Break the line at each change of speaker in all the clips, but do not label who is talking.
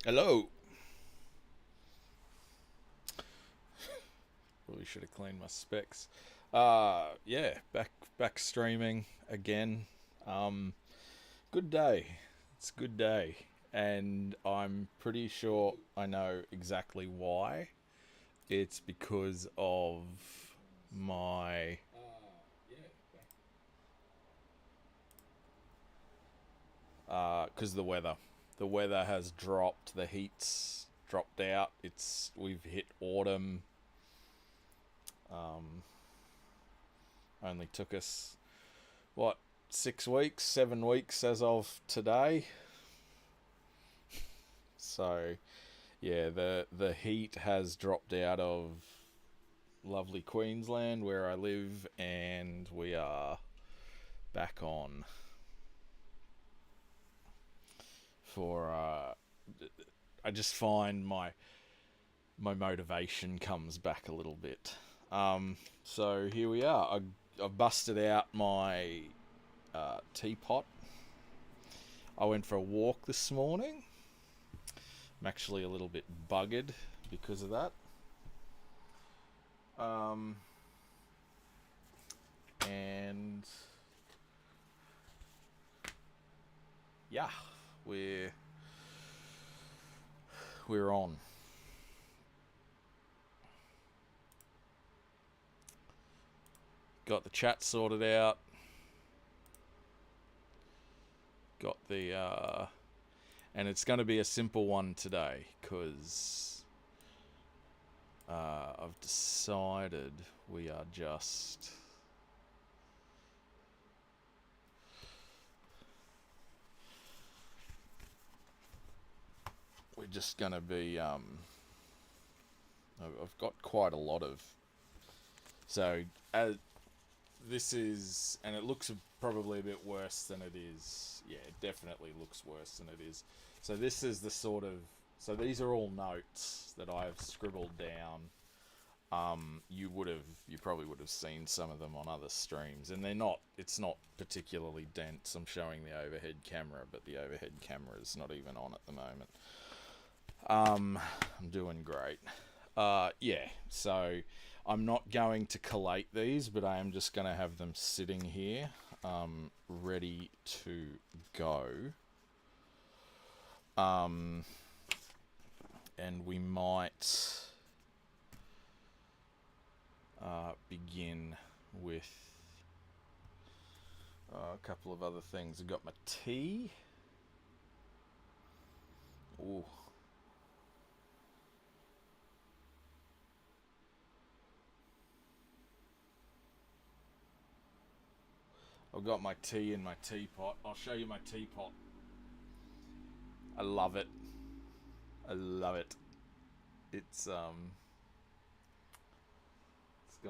Hello. Probably should have cleaned my specs. Yeah, back streaming again. Um, Good day. It's a good day, and I'm pretty sure I know exactly why. It's because of my because the weather. The weather has dropped. The heat's dropped out. We've hit autumn. Um, Only took us what 6 weeks, 7 weeks as of today. So yeah, the heat has dropped out of lovely Queensland where I live, and we are back on for. I just find my motivation comes back a little bit. So here we are. I've busted out my teapot. I went for a walk this morning. I'm actually a little bit buggered because of that. Um, and yeah, we're we're on. Got the chat sorted out. Got the and it's going to be a simple one today because I've decided we are just we're just going to be I've got quite a lot of so as this is, and it looks probably a bit worse than it is. Yeah, it definitely looks worse than it is. So this is the sort of, so these are all notes that I've scribbled down. You probably would have seen some of them on other streams, and they're not. It's not particularly dense. I'm showing the overhead camera, but the overhead camera is not even on at the moment. I'm doing great. Yeah, so I'm not going to collate these, but I am just going to have them sitting here, ready to go. And we might begin with a couple of other things. I've got my tea. Ooh. I've got my tea in my teapot. I'll show you my teapot. I love it. I love it. It's got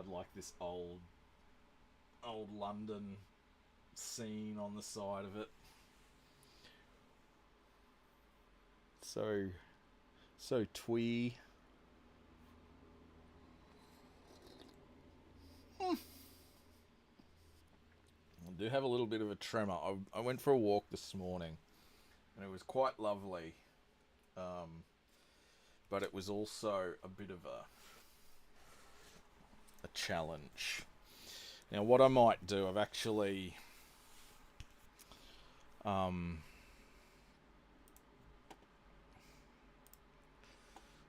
like this old London scene on the side of it. So twee. I do have a little bit of a tremor. I went for a walk this morning, and it was quite lovely, but it was also a bit of a challenge. Now, what I might do, I've actually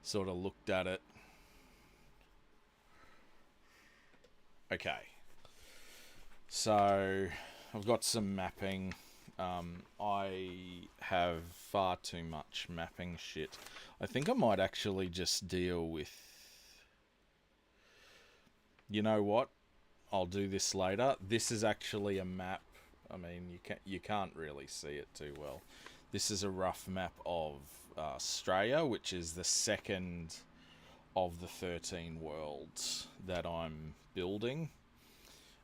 sort of looked at it. Okay, so I've got some mapping. I have far too much mapping shit. I think I might actually just deal with. You know what? I'll do this later. This is actually a map. I mean, you can't really see it too well. This is a rough map of Australia, which is the second of the 13 worlds that I'm building.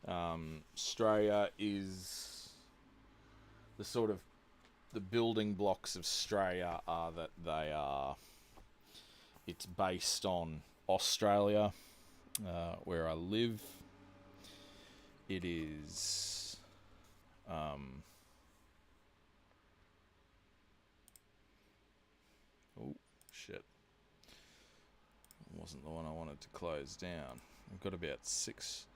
Australia is the sort of the building blocks of Australia are that they are. It's based on Australia, where I live. It is. Um, oh, shit. It wasn't the one I wanted to close down. I've got about six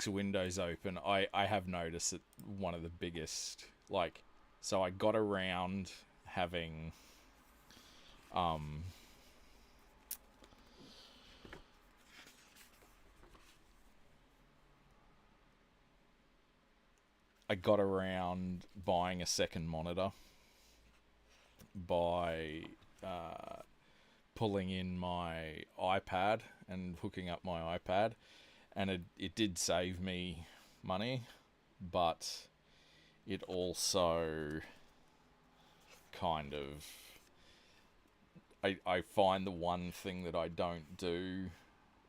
windows open. I have noticed that one of the biggest, like, so I got around having I got around buying a second monitor by pulling in my iPad and hooking up my iPad, and it did save me money, but it also kind of, I find the one thing that I don't do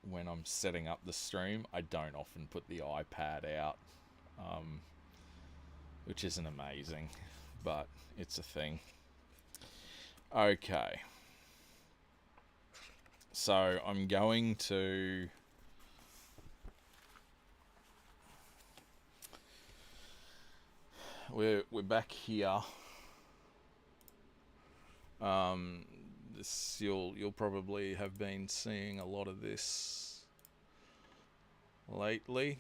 when I'm setting up the stream, I don't often put the iPad out, which isn't amazing, but it's a thing. Okay. So I'm going to... We're back here. This you'll probably have been seeing a lot of this lately.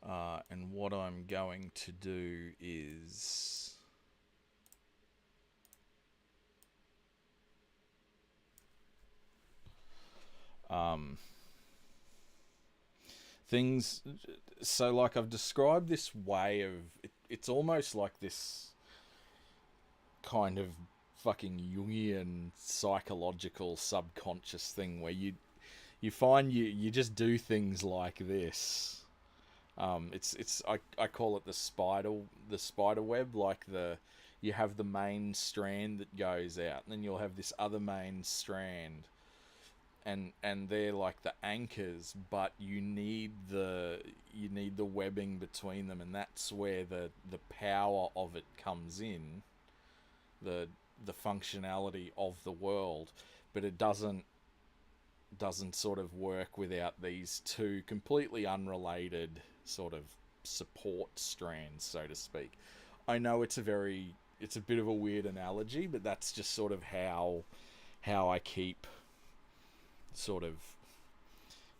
And what I'm going to do is things. So, like, I've described this way of it's almost like this kind of fucking Jungian psychological subconscious thing where you find you just do things like this. I call it the spider web. Like, you have the main strand that goes out, and then you'll have this other main strand, and they're like the anchors, but you need the webbing between them, and that's where the power of it comes in, the functionality of the world. But it doesn't sort of work without these two completely unrelated sort of support strands, so to speak. I know it's a bit of a weird analogy, but that's just sort of how I keep sort of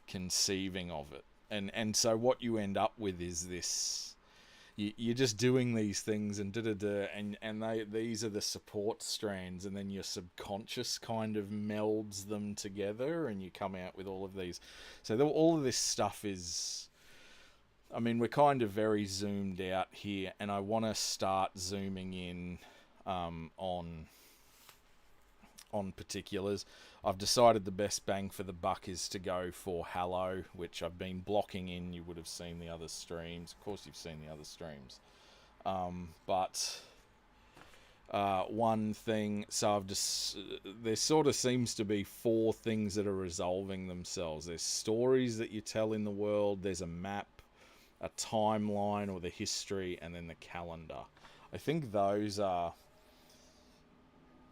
conceiving of it. And so what you end up with is this, you're just doing these things and these are the support strands, and then your subconscious kind of melds them together, and you come out with all of these. So all of this stuff is, I mean, we're kind of very zoomed out here, and I want to start zooming in on particulars. I've decided the best bang for the buck is to go for Hallow, which I've been blocking in. You would have seen the other streams. Of course you've seen the other streams. But one thing, so I've just, there sort of seems to be 4 things that are resolving themselves. There's stories that you tell in the world, there's a map, a timeline or the history, and then the calendar. I think those are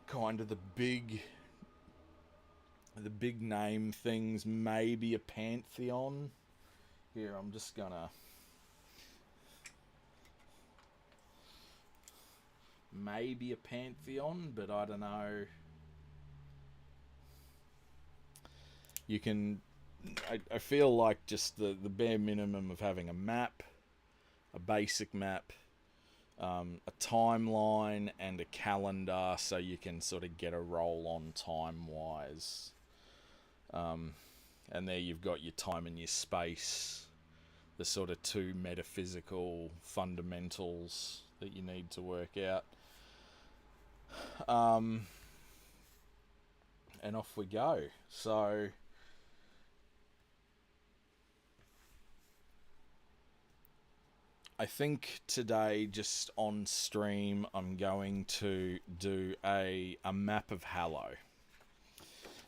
kind of the big name things. Maybe a pantheon. Here, I'm just gonna maybe a pantheon, but I don't know. You can, I feel like just the bare minimum of having a map, a basic map, a timeline, and a calendar, so you can sort of get a roll on time-wise. And there you've got your time and your space, the sort of 2 metaphysical fundamentals that you need to work out. And off we go. So I think today, just on stream, I'm going to do a map of Hallow.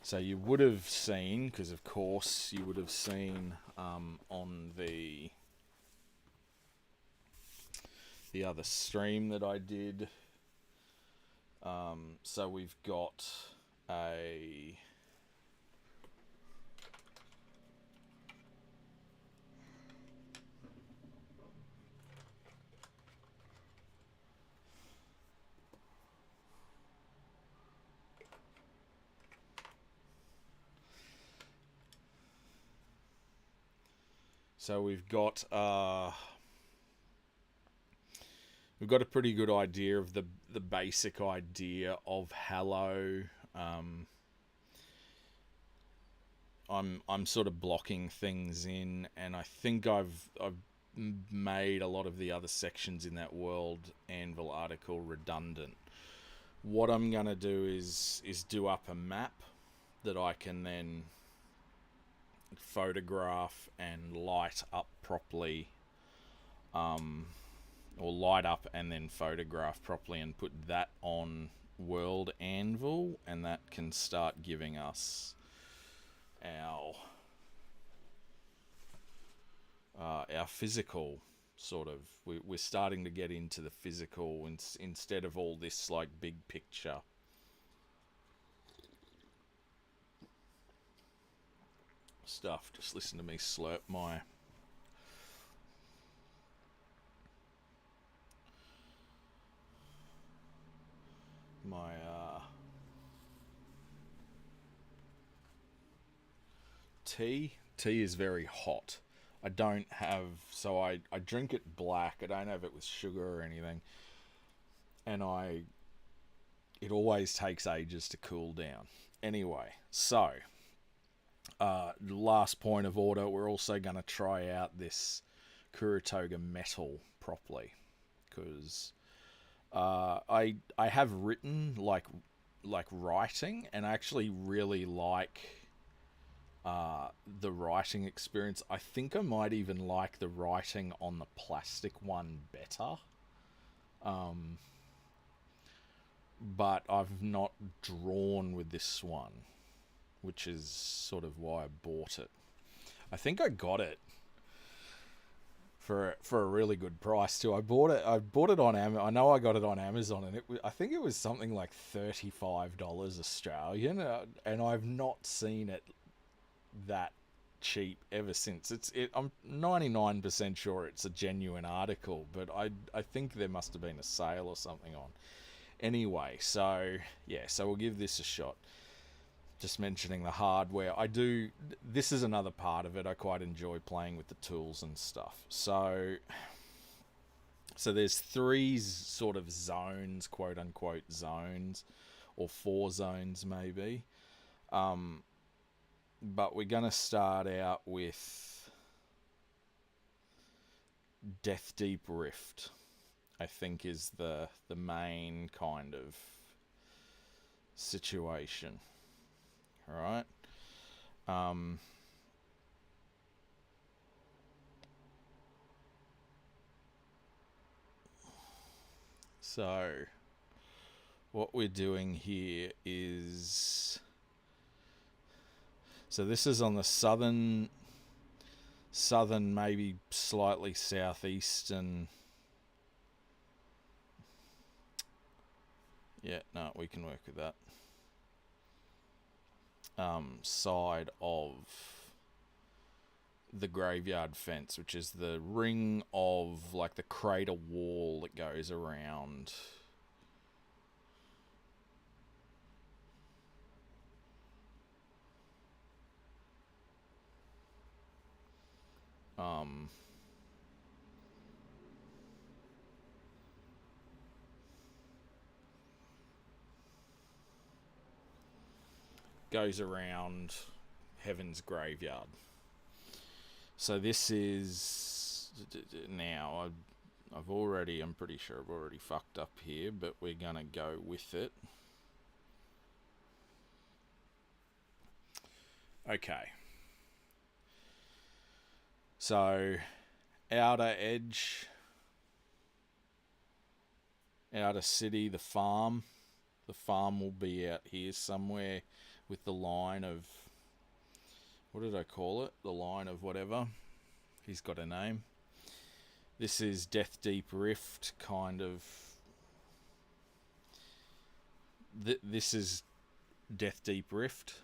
So you would have seen, because of course you would have seen on the other stream that I did. So we've got a... So we've got a pretty good idea of the basic idea of Hallow. Um, I'm sort of blocking things in, and I think I've made a lot of the other sections in that World Anvil article redundant. What I'm gonna do is do up a map that I can then photograph and light up properly, or light up and then photograph properly, and put that on World Anvil, and that can start giving us our physical sort of. We're starting to get into the physical instead of all this like big picture stuff. Just listen to me slurp my tea. Tea is very hot. I don't have, so I drink it black. I don't have it with sugar or anything, and it always takes ages to cool down. Anyway, so last point of order, we're also going to try out this Kuratoga metal properly, because I have written like writing, and I actually really like the writing experience. I think I might even like the writing on the plastic one better. But I've not drawn with this one, which is sort of why I bought it. I think I got it for a really good price too. I bought it on Amazon. I know I got it on Amazon, and I think it was something like $35 Australian, and I've not seen it that cheap ever since. I'm 99% sure it's a genuine article, but I think there must have been a sale or something on. Anyway, so yeah, so we'll give this a shot. Just mentioning the hardware, this is another part of it. I quite enjoy playing with the tools and stuff. So there's three sort of zones, quote unquote zones, or 4 zones maybe. But we're gonna start out with Death Deep Rift, I think, is the main kind of situation. All right. So what we're doing here is, so this is on the southern, maybe slightly southeastern. Yeah, no, we can work with that. Side of the graveyard fence, which is the ring of like the crater wall that goes around. Goes around Heaven's Graveyard. So this is now I'm pretty sure I've already fucked up here, but we're gonna go with it. Okay. So outer edge, outer city, the farm. The farm will be out here somewhere with the line of, what did I call it? The line of whatever. He's got a name. This is Death Deep Rift, kind of. This is Death Deep Rift.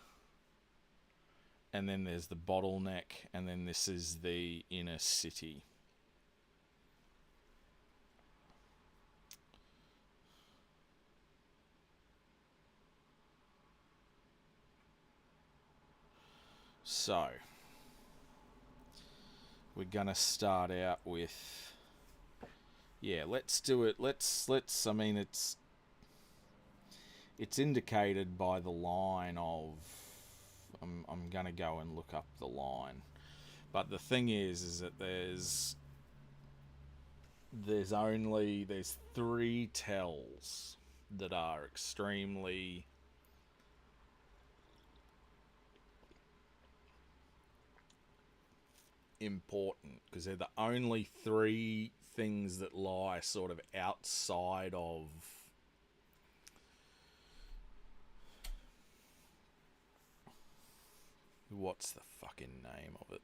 And then there's the bottleneck, and then this is the inner city. So we're gonna start out with, yeah, let's do it. Let's. I mean, it's indicated by the line of. I'm gonna go and look up the line, but the thing is that there's three tells that are extremely important because they're the only three things that lie sort of outside of what's the fucking name of it?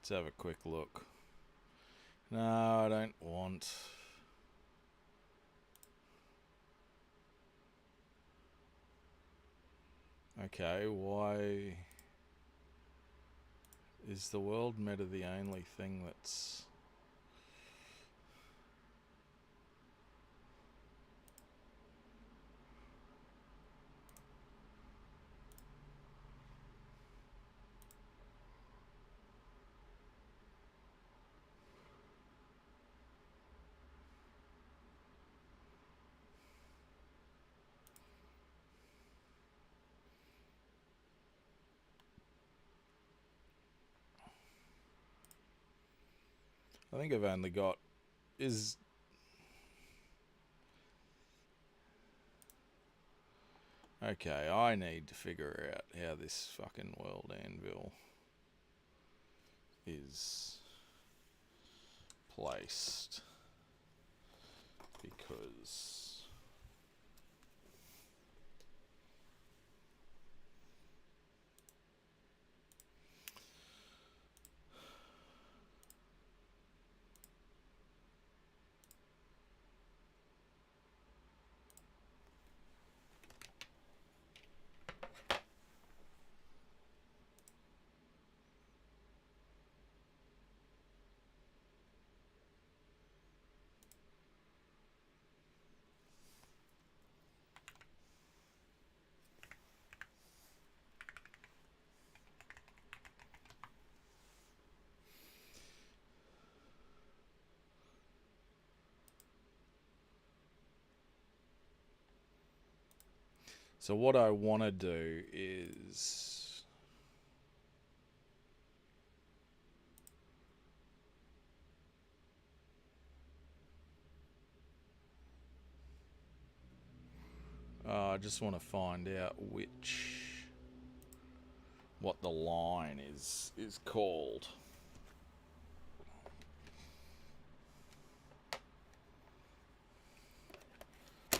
Let's have a quick look. No, I don't want. Okay, why is the world meta the only thing that's... I think I've only got... Is... Okay, I need to figure out how this fucking world anvil is placed. Because... So what I want to do is... I just want to find out what the line is called.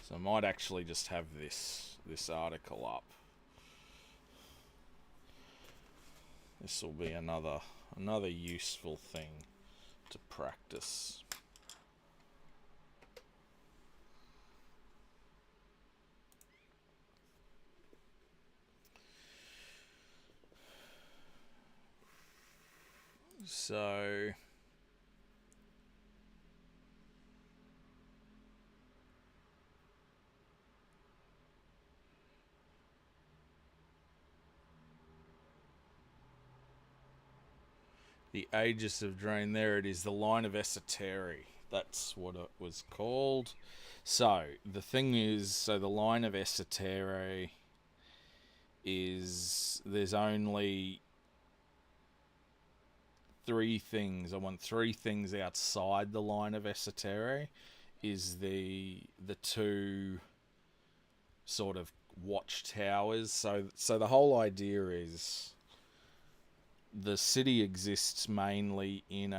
So I might actually just have this article up. This will be another useful thing to practice. So the Aegis of Drain, there it is, the line of Esoteric. That's what it was called. So the thing is, so the line of Esoteric is, there's only three things. I want three things outside the line of Esoteric. Is the two sort of watchtowers. So the whole idea is the city exists mainly in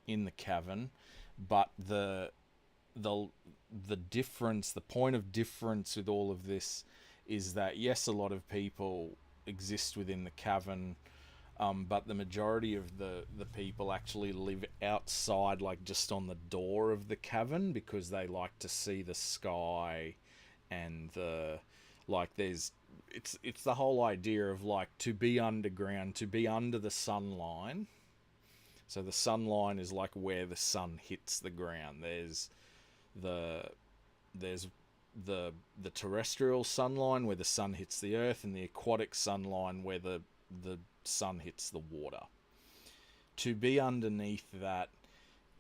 the cavern, but the difference, the point of difference with all of this is that yes, a lot of people exist within the cavern, But the majority of the people actually live outside, like just on the door of the cavern, because they like to see the sky and the like. It's the whole idea of like to be underground, to be under the sun line. So the sun line is like where the sun hits the ground. The there's the terrestrial sunline where the sun hits the earth, and the aquatic sunline where the sun hits the water. To be underneath that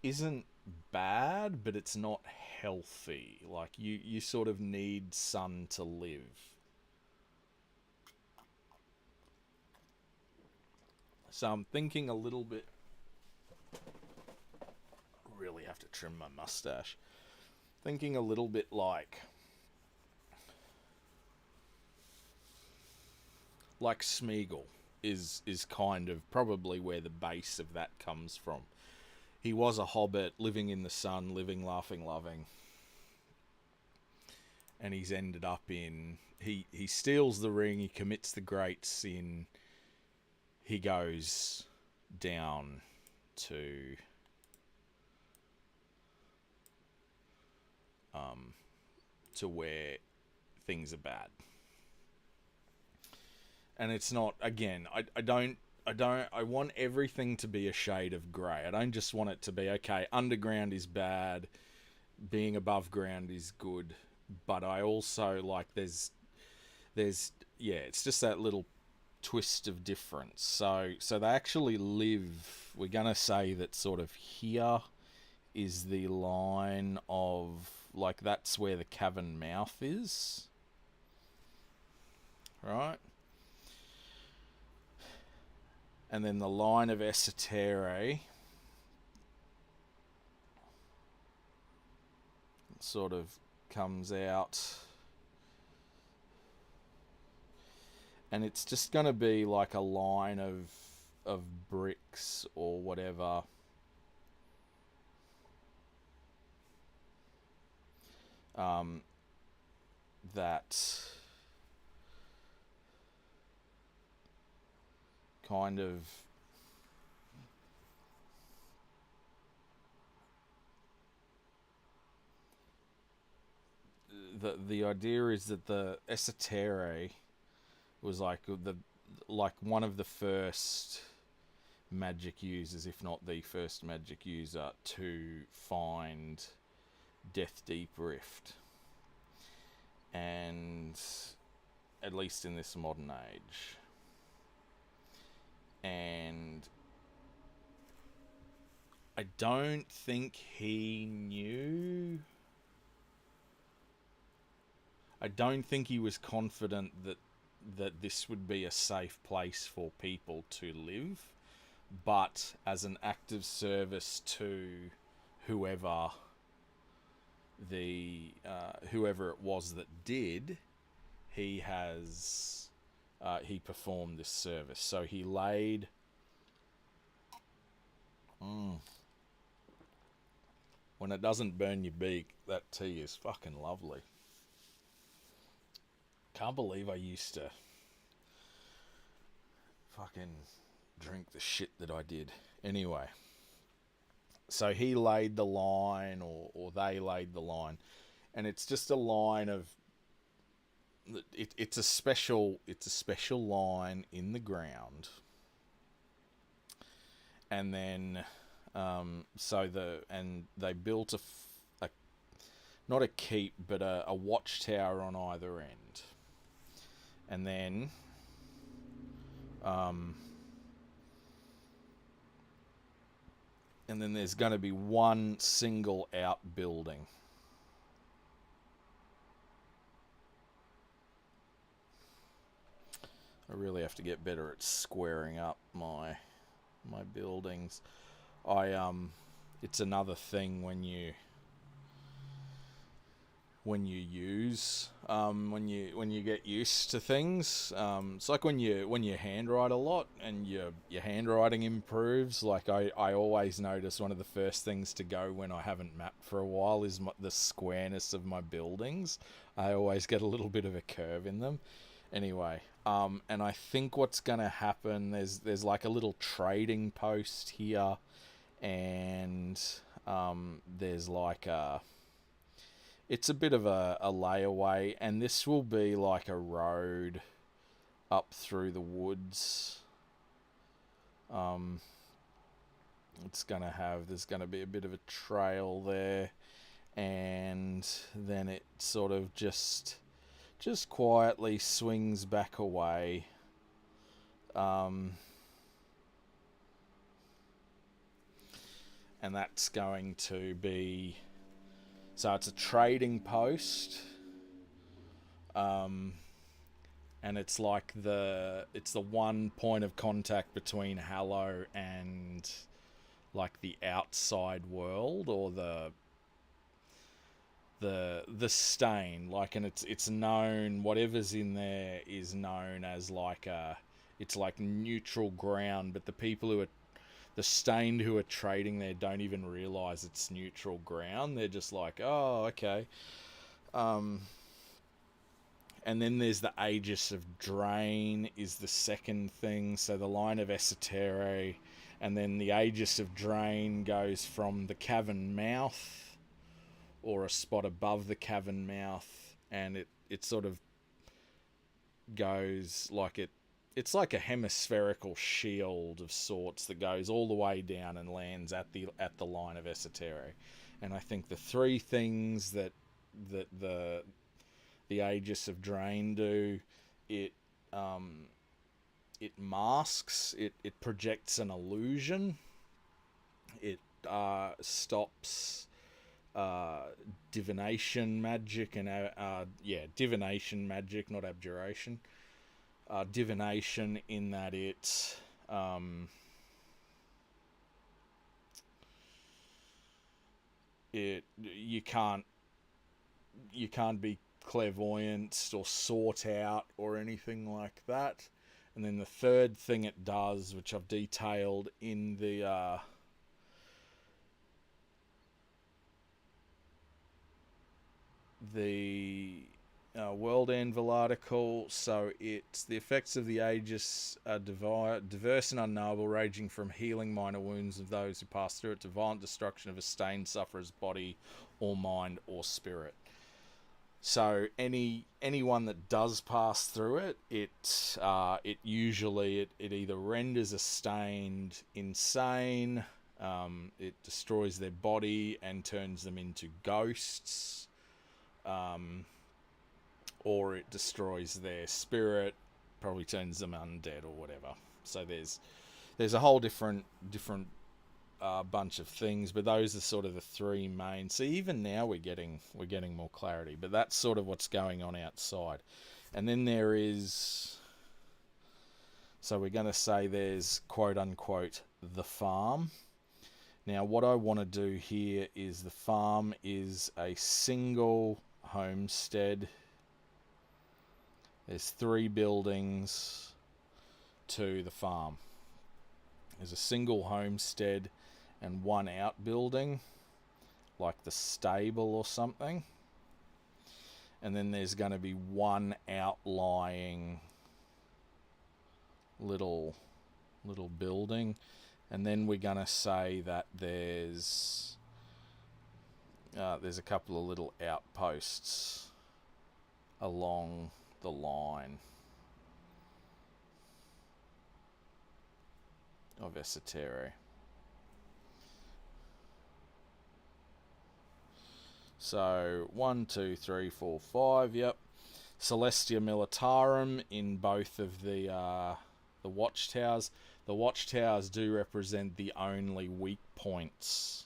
isn't bad, but it's not healthy. Like you sort of need sun to live. So I'm thinking a little bit. Really have to trim my mustache. Thinking a little bit like Smeagol is kind of probably where the base of that comes from. He was a hobbit living in the sun, living, laughing, loving, and he's ended up in he steals the ring, he commits the great sin, he goes down to where things are bad. And it's not, again, I want everything to be a shade of grey. I don't just want it to be, okay, underground is bad, being above ground is good, but I also like there's yeah, it's just that little twist of difference. So they actually live, we're gonna say that sort of here is the line of, like, that's where the cavern mouth is, right? And then the line of Esotere sort of comes out, and it's just going to be like a line of bricks or whatever, that kind of the idea is that the Esotere was like one of the first magic users, if not the first magic user, to find Death Deep Rift, and at least in this modern age. And I don't think he knew. I don't think he was confident that this would be a safe place for people to live, but as an act of service to whoever whoever it was that did, he performed this service. So he laid when it doesn't burn your beak, that tea is fucking lovely. Can't believe I used to fucking drink the shit that I did. Anyway, so he laid the line, or they laid the line, and it's just a line of it's a special line in the ground, and then they built a not a keep, but a watchtower on either end, and then there's going to be one single outbuilding. I really have to get better at squaring up my buildings. It's another thing when you use when you get used to things. It's like when you handwrite a lot and your handwriting improves. Like I always notice one of the first things to go when I haven't mapped for a while is the squareness of my buildings. I always get a little bit of a curve in them. Anyway, And I think what's going to happen, there's like a little trading post here, and there's like it's a bit of a layaway, and this will be like a road up through the woods. There's gonna be a bit of a trail there, and then it sort of just quietly swings back away. And that's going to be, so it's a trading post, and it's like it's the one point of contact between Hallow and like the outside world, or the stain, like, and it's known, whatever's in there is known as like it's like neutral ground, but the people who are the stained who are trading there don't even realize it's neutral ground. They're just like, oh, okay. And then there's the Aegis of Drain is the second thing. So the line of Esotere, and then the Aegis of Drain goes from the cavern mouth, or a spot above the cavern mouth, and it sort of goes like it's like a hemispherical shield of sorts that goes all the way down and lands at the line of Esotere. And I think the three things that the Aegis of Drain do, it masks, it projects an illusion, it stops divination magic, and divination magic, not abjuration. Divination, in that it you can't be clairvoyant or sort out or anything like that. And then the third thing it does, which I've detailed in the World Anvil article. So it's the effects of the Aegis are diverse and unknowable, ranging from healing minor wounds of those who pass through it to violent destruction of a stained sufferer's body or mind or spirit. So anyone that does pass through it, it usually either renders a stained insane, it destroys their body and turns them into ghosts, or it destroys their spirit, probably turns them undead or whatever. So there's a whole different bunch of things, but those are sort of the three main. So even now we're getting more clarity, but that's sort of what's going on outside. And then there is, so we're going to say there's quote unquote the farm. Now what I want to do here is, the farm is a single homestead. There's 3 buildings to the farm. There's a single homestead and 1 outbuilding, like the stable or something. And then there's going to be 1 outlying little building. And then we're going to say that there's a couple of little outposts along the line of Esotere. So 1, 2, 3, 4, 5. Yep. Celestia Militarum in both of the watchtowers. The watchtowers do represent the only weak points.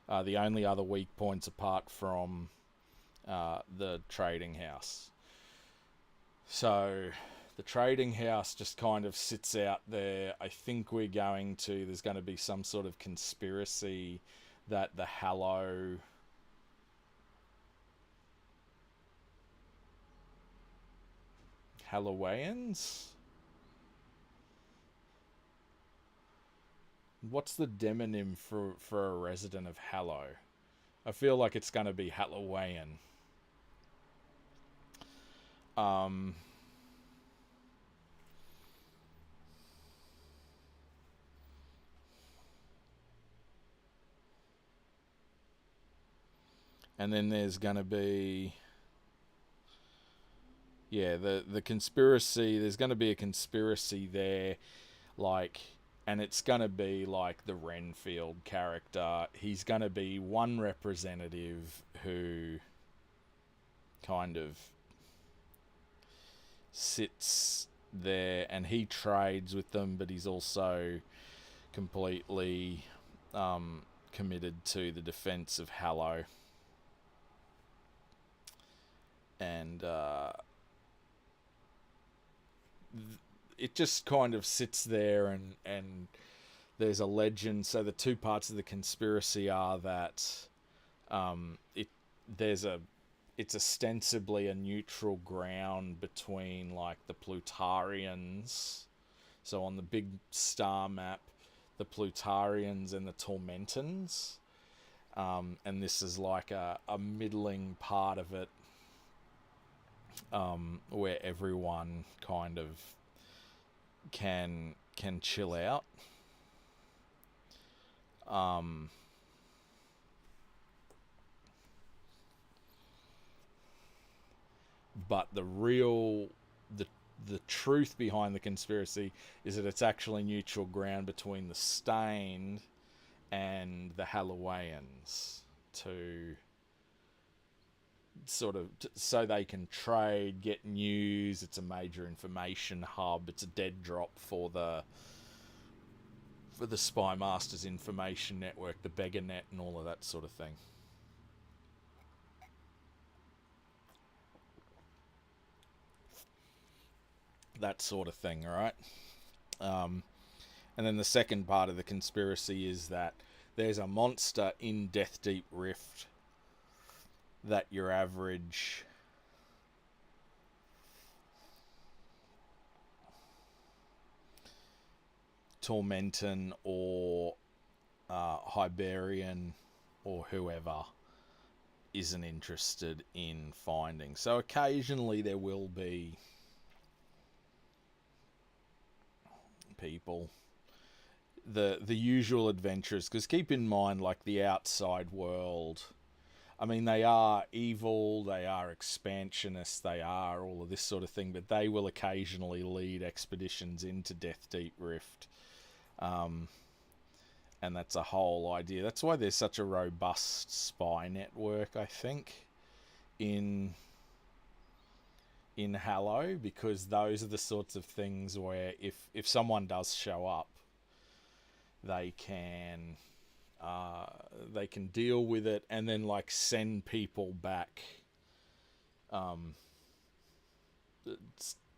The only other weak points apart from the trading house. So the trading house just kind of sits out there. I think there's going to be some sort of conspiracy that the Hallowayans? What's the demonym for a resident of Hallow? I feel like it's going to be Hallowayan. And then there's going to be, yeah, the conspiracy. There's going to be a conspiracy there, like, and it's going to be like the Renfield character. He's going to be one representative who kind of sits there and he trades with them, but he's also completely committed to the defense of Hallow. And it just kind of sits there, and there's a legend. So the two parts of the conspiracy are that it's ostensibly a neutral ground between like the Plutarians. So on the big star map, the Plutarians and the Tormentans. And this is like a middling part of it, where everyone kind of can chill out. But the truth behind the conspiracy is that it's actually neutral ground between the Stained and the Hallowayans, to sort of so they can trade, get news. It's a major information hub. It's a dead drop for the Spy Masters information network, the Beggarnet, and all of that sort of thing. That sort of thing, all right? And then the second part of the conspiracy is that there's a monster in Death Deep Rift that your average Tormentan or Hyberian or whoever isn't interested in finding. So occasionally there will be people, the usual adventurers, because keep in mind, like, the outside world, I mean, they are evil, they are expansionists, they are all of this sort of thing, but they will occasionally lead expeditions into Death Deep Rift. And that's a whole idea. That's why there's such a robust spy network, I think, in Hallow, because those are the sorts of things where if someone does show up, they can deal with it and then like send people back,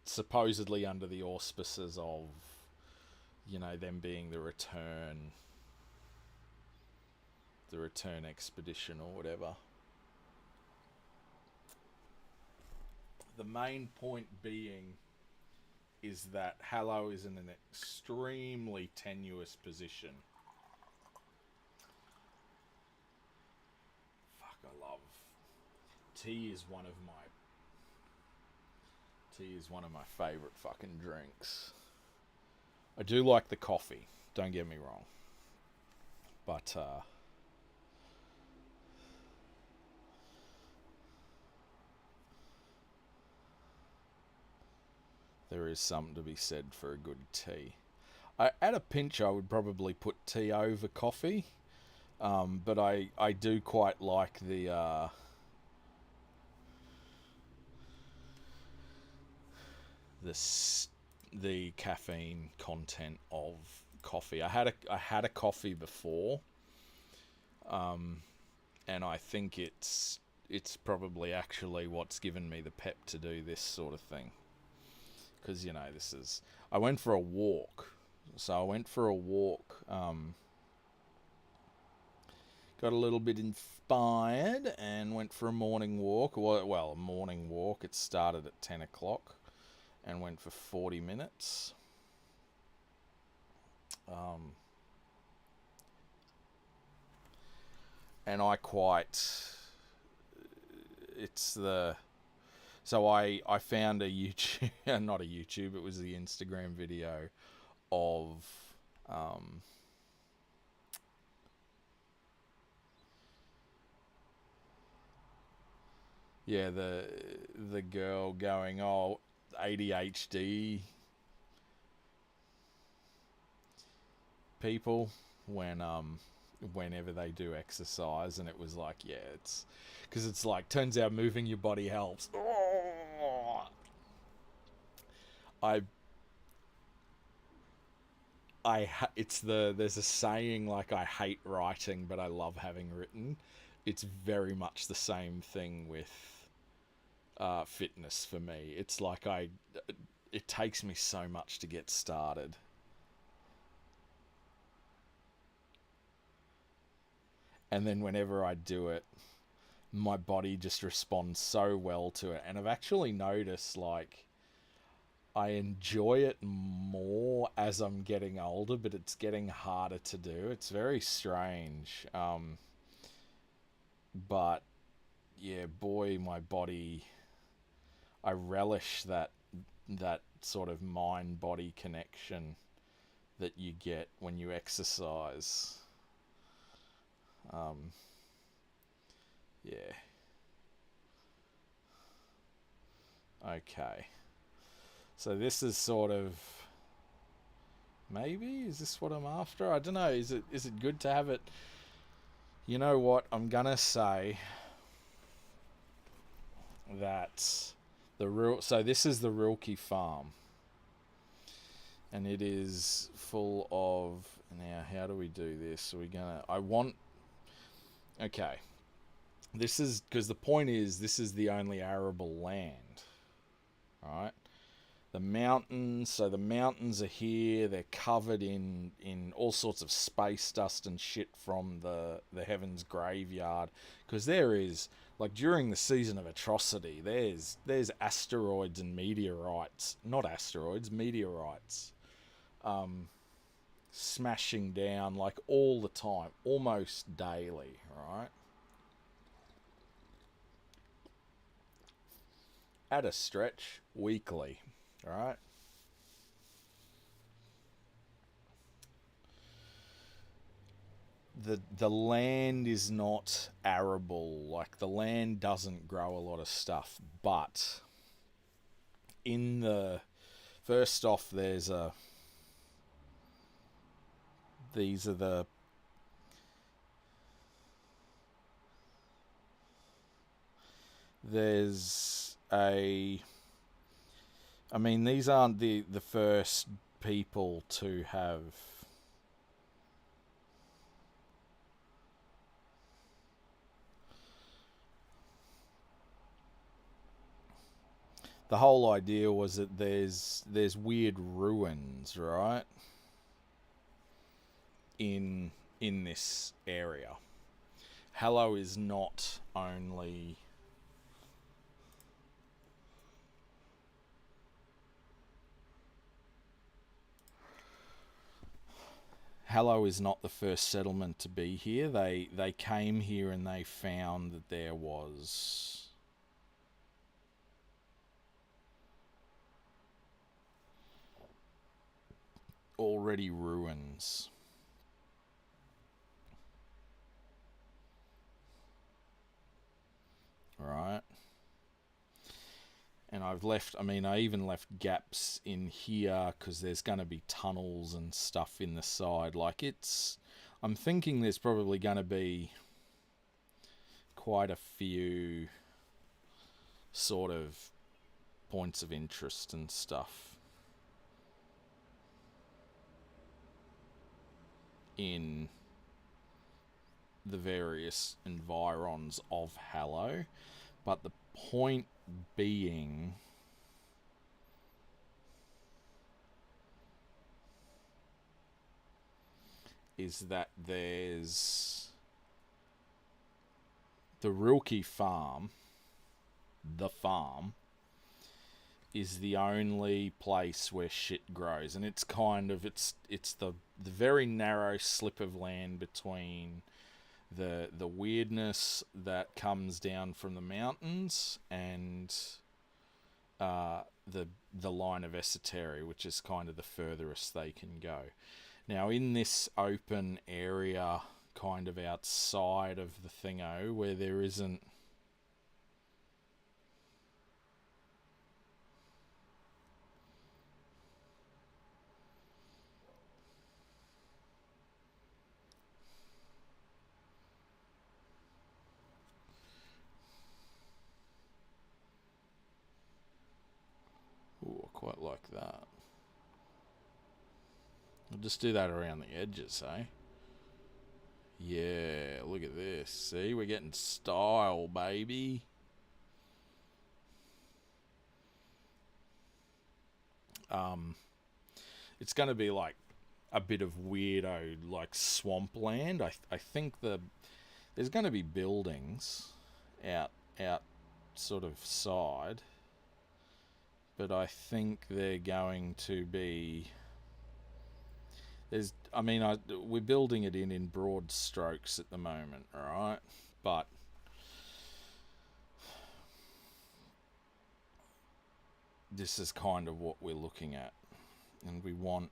supposedly under the auspices of, you know, them being the return expedition or whatever. The main point being is that Hallow is in an extremely tenuous position. Fuck, I love tea. Is one of my favourite fucking drinks. I do like the coffee, don't get me wrong, but there is something to be said for a good tea. At a pinch, I would probably put tea over coffee, but I do quite like the caffeine content of coffee. I had a coffee before, and I think it's probably actually what's given me the pep to do this sort of thing. Because, you know, I went for a walk. So I went for a walk, got a little bit inspired and went for a morning walk. Well, a morning walk. It started at 10 o'clock and went for 40 minutes. And I found a YouTube, not a YouTube, it was the Instagram video of yeah, the girl going, oh, ADHD people when whenever they do exercise, and it was like, yeah, it's because it's like turns out moving your body helps. Oh, I it's there's a saying like I hate writing but I love having written. It's very much the same thing with fitness for me. It's like it takes me so much to get started, and then whenever I do it, my body just responds so well to it. And I've actually noticed like I enjoy it more as I'm getting older, but it's getting harder to do. It's very strange. But yeah, boy, my body, I relish that sort of mind body connection that you get when you exercise. Um, yeah. Okay. So this is sort of maybe is this what I'm after? I don't know. Is it good to have it? You know what? I'm gonna say that the real. So this is the Rilke farm, and it is full of. Now, how do we do this? Are we gonna? I want. Okay. This is because the point is this is the only arable land, right? The mountains, so the mountains are here. They're covered in all sorts of space dust and shit from the heavens graveyard. Because there is like during the season of atrocity, there's asteroids and meteorites, not asteroids, meteorites, um, smashing down like all the time, almost daily, right? At a stretch, weekly, right? The land is not arable. Like the land doesn't grow a lot of stuff, but in the first off, there's a these are the there's a I mean these aren't the first people to have the whole idea was that there's weird ruins, right? In this area. Hallow is not only Hallow is not the first settlement to be here. They came here and they found that there was already ruins. Right? And I even left gaps in here because there's going to be tunnels and stuff in the side. I'm thinking there's probably going to be quite a few sort of points of interest and stuff in the various environs of Hallow. But the point being is that there's the Rilke farm, the farm, is the only place where shit grows, and it's kind of it's the very narrow slip of land between the weirdness that comes down from the mountains and the line of Esotery, which is kind of the furthest they can go. Now, in this open area, kind of outside of the thingo, where there isn't like that. We'll just do that around the edges, eh? Yeah, look at this. See, we're getting style, baby. It's going to be like a bit of weirdo, like swampland. I think there's going to be buildings out sort of side, but I think they're going to be. We're building it in broad strokes at the moment, alright? But this is kind of what we're looking at. And we want...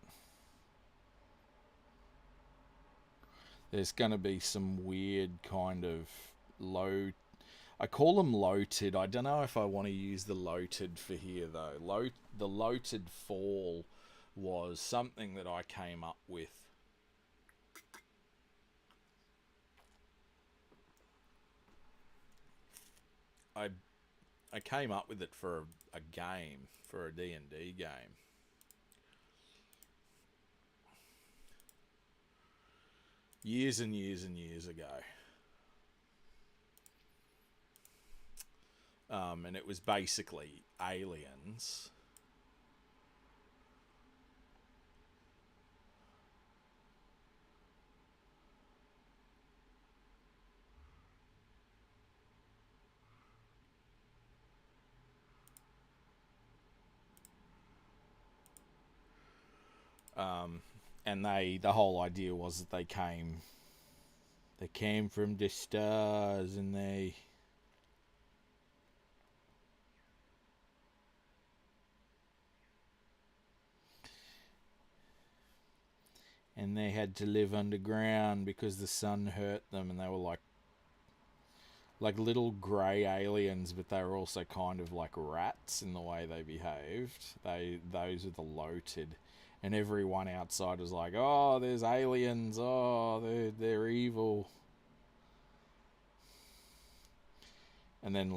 There's going to be some weird kind of low... I call them loated. I don't know if I want to use the loated for here, though. The loated fall was something that I came up with. I came up with it for a game, for a D&D game. Years and years and years ago. And it was basically aliens. And the whole idea was that they came from the stars, and they had to live underground because the sun hurt them, and they were like little grey aliens, but they were also kind of like rats in the way they behaved. Those were the loated. And everyone outside was like, "Oh, there's aliens. Oh, they're evil." And then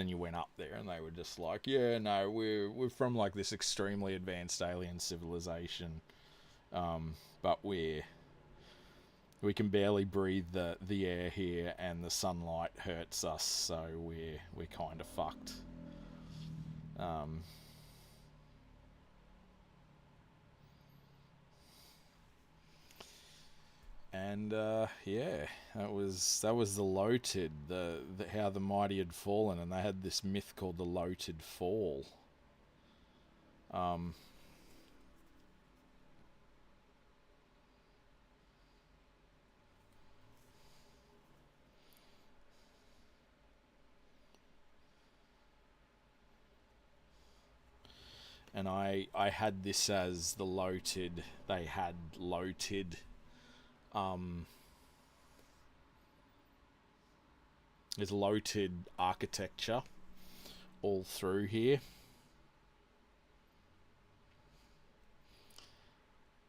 you went up there, and they were just like, "Yeah, no, we're from like this extremely advanced alien civilization, but we can barely breathe the air here, and the sunlight hurts us, so we're kind of fucked." And yeah, that was the Loated, the how the mighty had fallen, and they had this myth called the Loated Fall. And I had this as the Loated. They had Loated. There's Loated architecture all through here.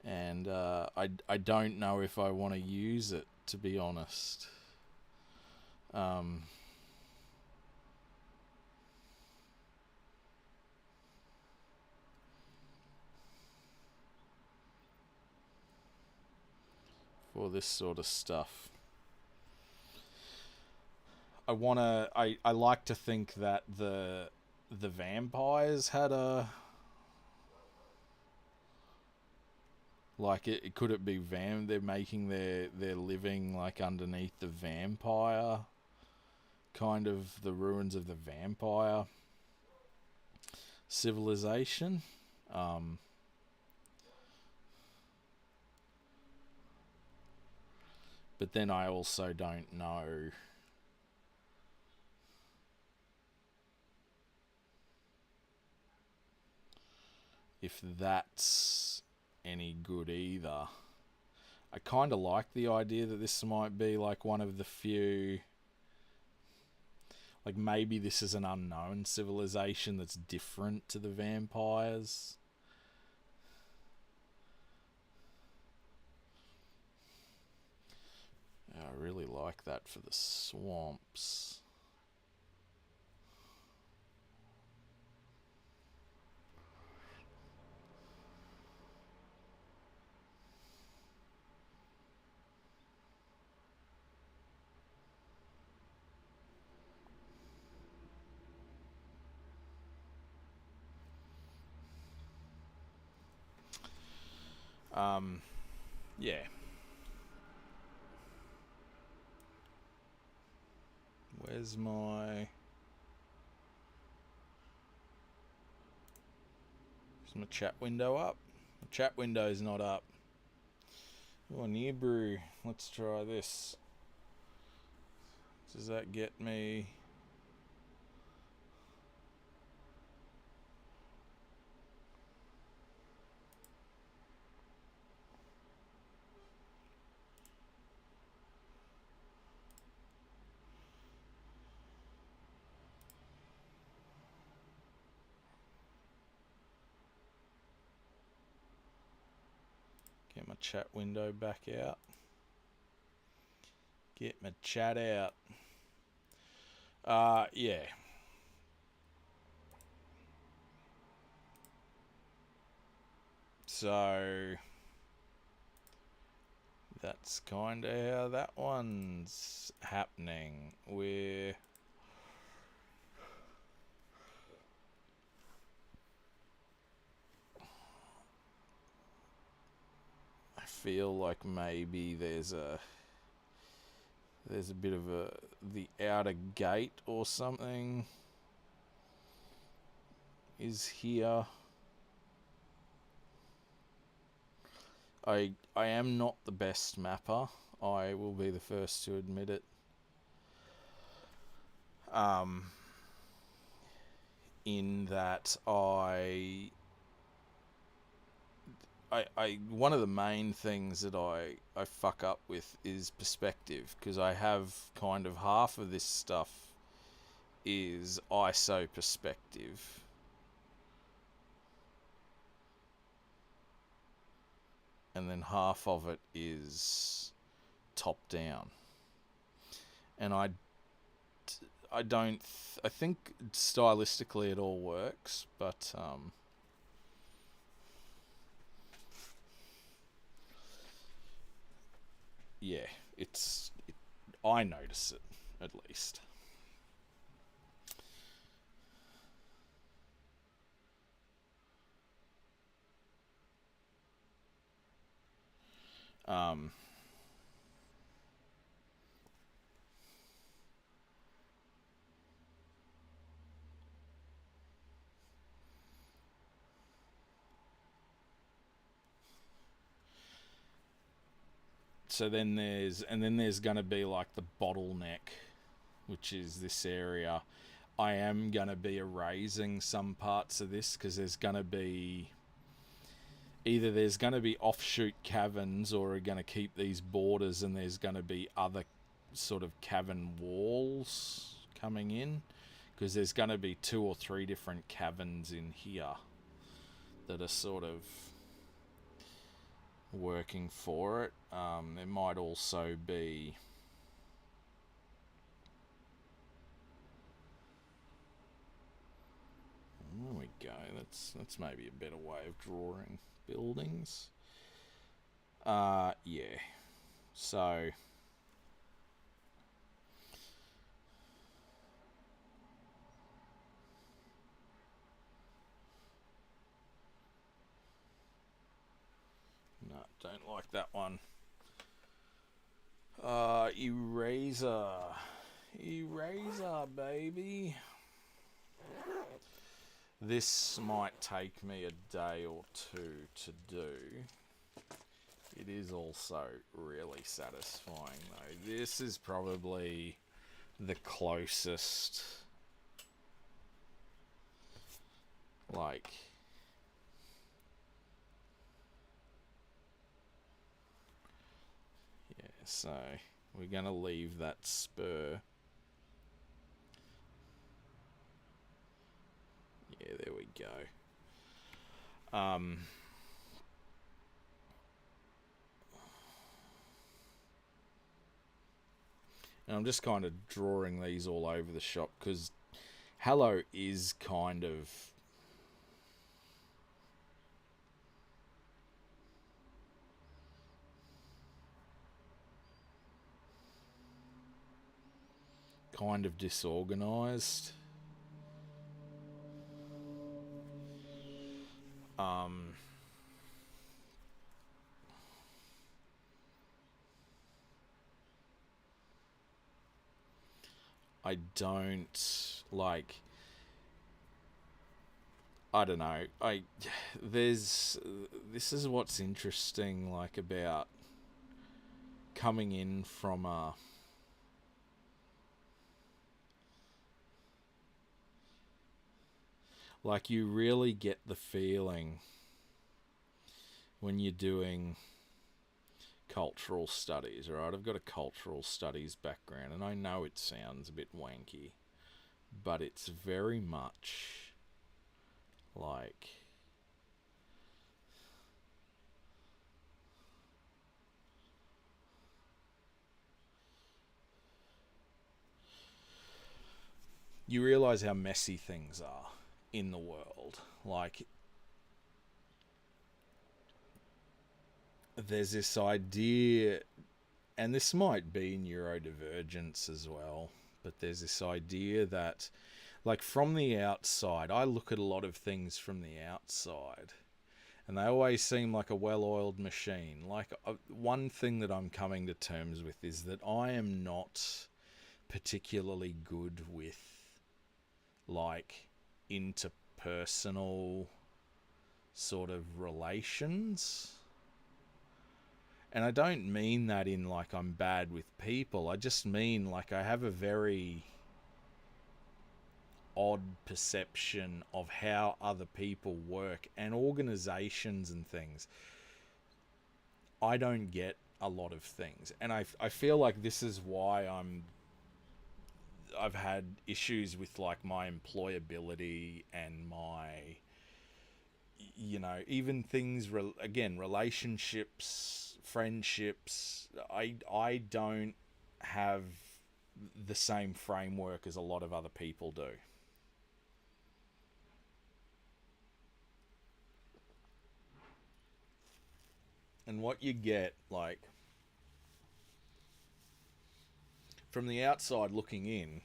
And I don't know if I want to use it, to be honest. For this sort of stuff. I like to think that the vampires had a... Like, could it be they're making their living like underneath the vampire, kind of the ruins of the vampire civilization. But then I also don't know if that's any good either. I kind of like the idea that this might be like one of the few... Like, maybe this is an unknown civilization that's different to the vampires. I really like that for the swamps. Yeah. Where's my... Is my chat window up? My chat window's not up. Oh, new brew. Let's try this. Does that get me... Get my chat window back out. Get my chat out. Yeah. So that's kind of how that one's happening. We're... I feel like maybe there's a bit of the outer gate or something is here. I am not the best mapper. I will be the first to admit it. In that I one of the main things that I fuck up with is perspective, because I have kind of half of this stuff is ISO perspective, and then half of it is top down, and I think stylistically it all works, but yeah, I notice it, at least. So then there's going to be like the bottleneck, which is this area. I am going to be erasing some parts of this, because there's going to be offshoot caverns, or are going to keep these borders, and there's going to be other sort of cavern walls coming in, because there's going to be 2 or 3 different caverns in here that are sort of working for it. There might also be... There we go. That's maybe a better way of drawing buildings. Yeah. So... No, don't like that one. Eraser. Eraser, baby. This might take me a day or 2 to do. It is also really satisfying, though. This is probably the closest, like... Yeah, so we're going to leave that spur. Yeah, there we go. And I'm just kind of drawing these all over the shop, because Hallow is kind of... disorganized. I don't like. I don't know. There's this is what's interesting, like about coming in from a like you really get the feeling when you're doing cultural studies, right? I've got a cultural studies background, and I know it sounds a bit wanky, but it's very much like you realize how messy things are in the world. Like, there's this idea, and this might be neurodivergence as well, but there's this idea that, like, from the outside, I look at a lot of things from the outside, and they always seem like a well-oiled machine. Like, one thing that I'm coming to terms with is that I am not particularly good with, like, interpersonal sort of relations. And I don't mean that in like I'm bad with people. I just mean like I have a very odd perception of how other people work and organizations and things. I don't get a lot of things. And I feel like this is why I've had issues with like my employability and my, you know, even things, again, relationships, friendships. I don't have the same framework as a lot of other people do. And what you get, like, from the outside looking in,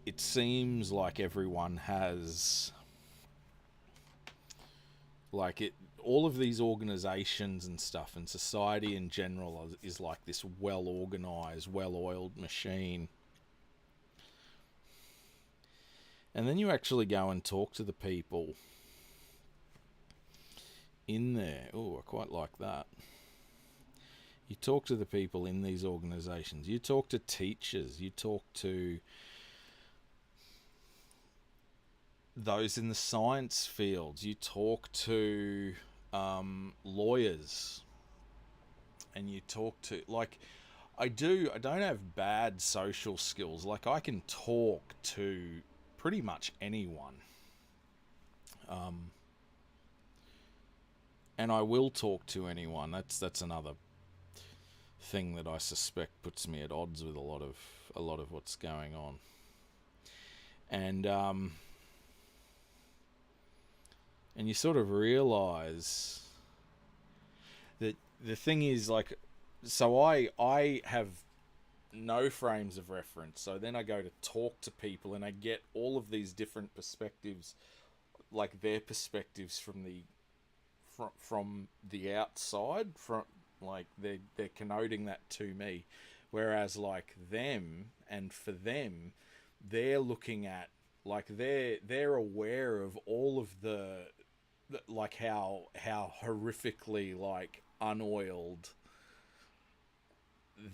it seems like everyone has, like, it, all of these organizations and stuff and society in general is like this well organized, well oiled machine. And then you actually go and talk to the people in there. Oh, I quite like that. You talk to the people in these organizations. You talk to teachers. You talk to those in the science fields. You talk to lawyers. And you talk to, like, I don't have bad social skills. Like, I can talk to pretty much anyone. Um, and I will talk to anyone. That's another thing that I suspect puts me at odds with a lot of what's going on. And and you sort of realize that the thing is, like, so I have no frames of reference. So then I go to talk to people and I get all of these different perspectives, like their perspectives from the outside, from, like, they're connoting that to me, whereas like them, and for them, they're looking at, like, they're aware of all of like how horrifically, like, unoiled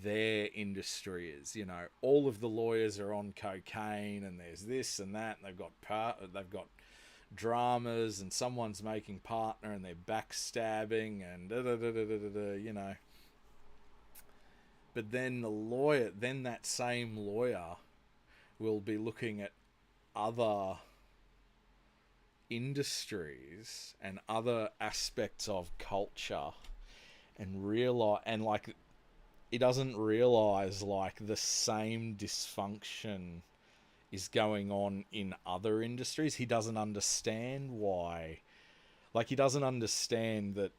their industry is. You know, all of the lawyers are on cocaine, and there's this and that, and they've got dramas, and someone's making partner, and they're backstabbing, and da da da da da da, you know. But then that same lawyer will be looking at other industries and other aspects of culture, and realize, and like, he doesn't realize, like, the same dysfunction is going on in other industries. He doesn't understand why. Like, he doesn't understand that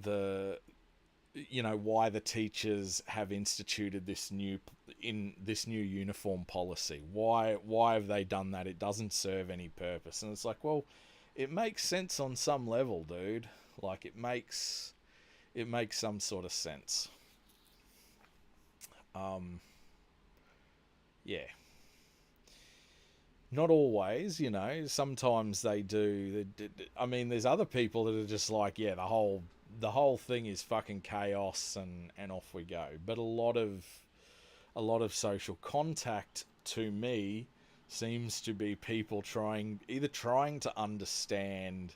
the you know, why the teachers have instituted this new uniform policy. Why have they done that? It doesn't serve any purpose. And it's like, well, it makes sense on some level, dude. Like, it makes some sort of sense. Um yeah, not always, you know. Sometimes they do. I mean, there's other people that are just like, yeah, the whole thing is fucking chaos, and off we go. But a lot of social contact to me seems to be people trying to understand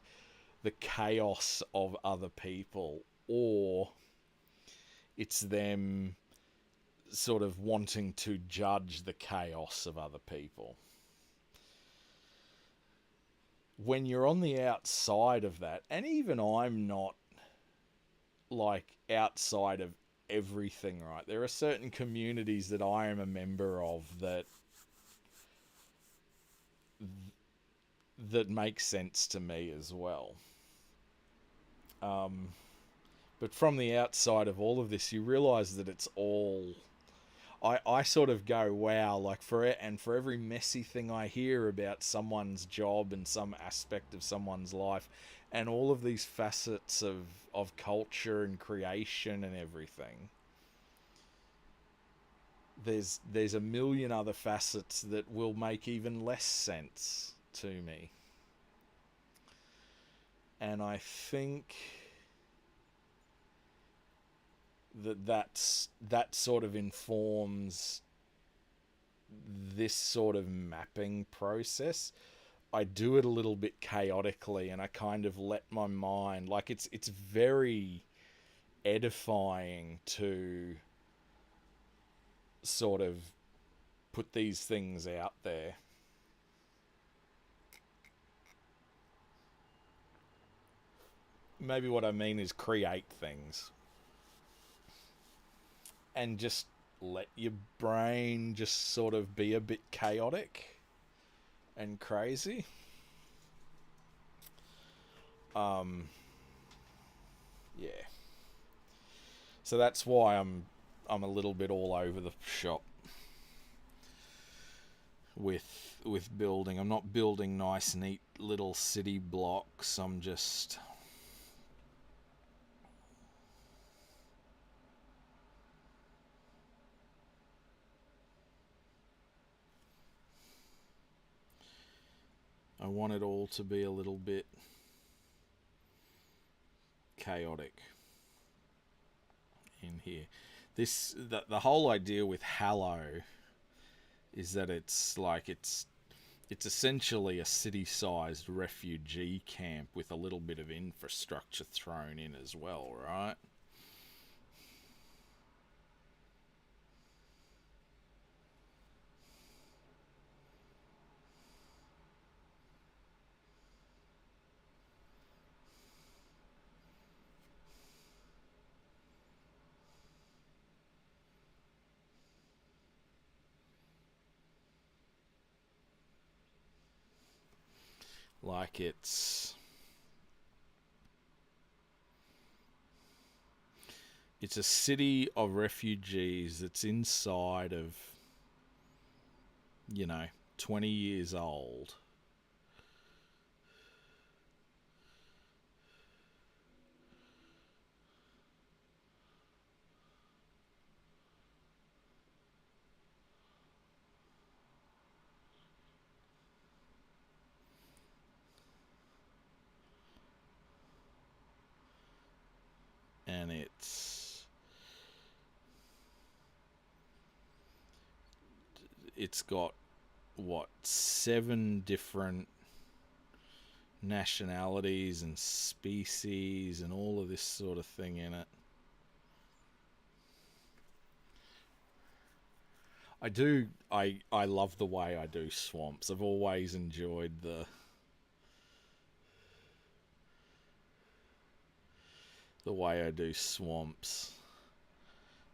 the chaos of other people, or it's them sort of wanting to judge the chaos of other people. When you're on the outside of that, and even I'm not like outside of everything, right? There are certain communities that I am a member of that make sense to me as well. But from the outside of all of this, you realize that it's all. I sort of go, wow, like for it, and for every messy thing I hear about someone's job and some aspect of someone's life, and all of these facets of culture and creation and everything, there's a million other facets that will make even less sense to me. And I think that sort of informs this sort of mapping process. I do it a little bit chaotically, and I kind of let my mind, like, it's very edifying to sort of put these things out there. Maybe what I mean is create things and just let your brain just sort of be a bit chaotic and crazy. Um, yeah. So that's why I'm a little bit all over the shop with building. I'm not building nice, neat little city blocks. I want it all to be a little bit chaotic in here. The whole idea with Hallow is that it's essentially a city-sized refugee camp with a little bit of infrastructure thrown in as well, right? Like it's a city of refugees that's inside of, you know, 20 years old. And it's got what, 7 different nationalities and species and all of this sort of thing in it. I love the way I do swamps. I've always enjoyed the way I do swamps,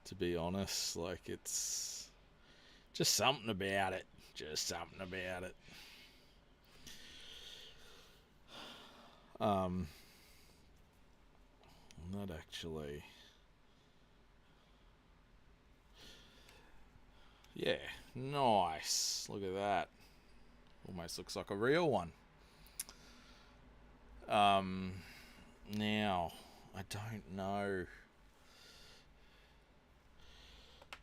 to be honest. Like, it's just something about it. Just something about it. Um, not actually. Yeah, nice. Look at that. Almost looks like a real one. Now, I don't know.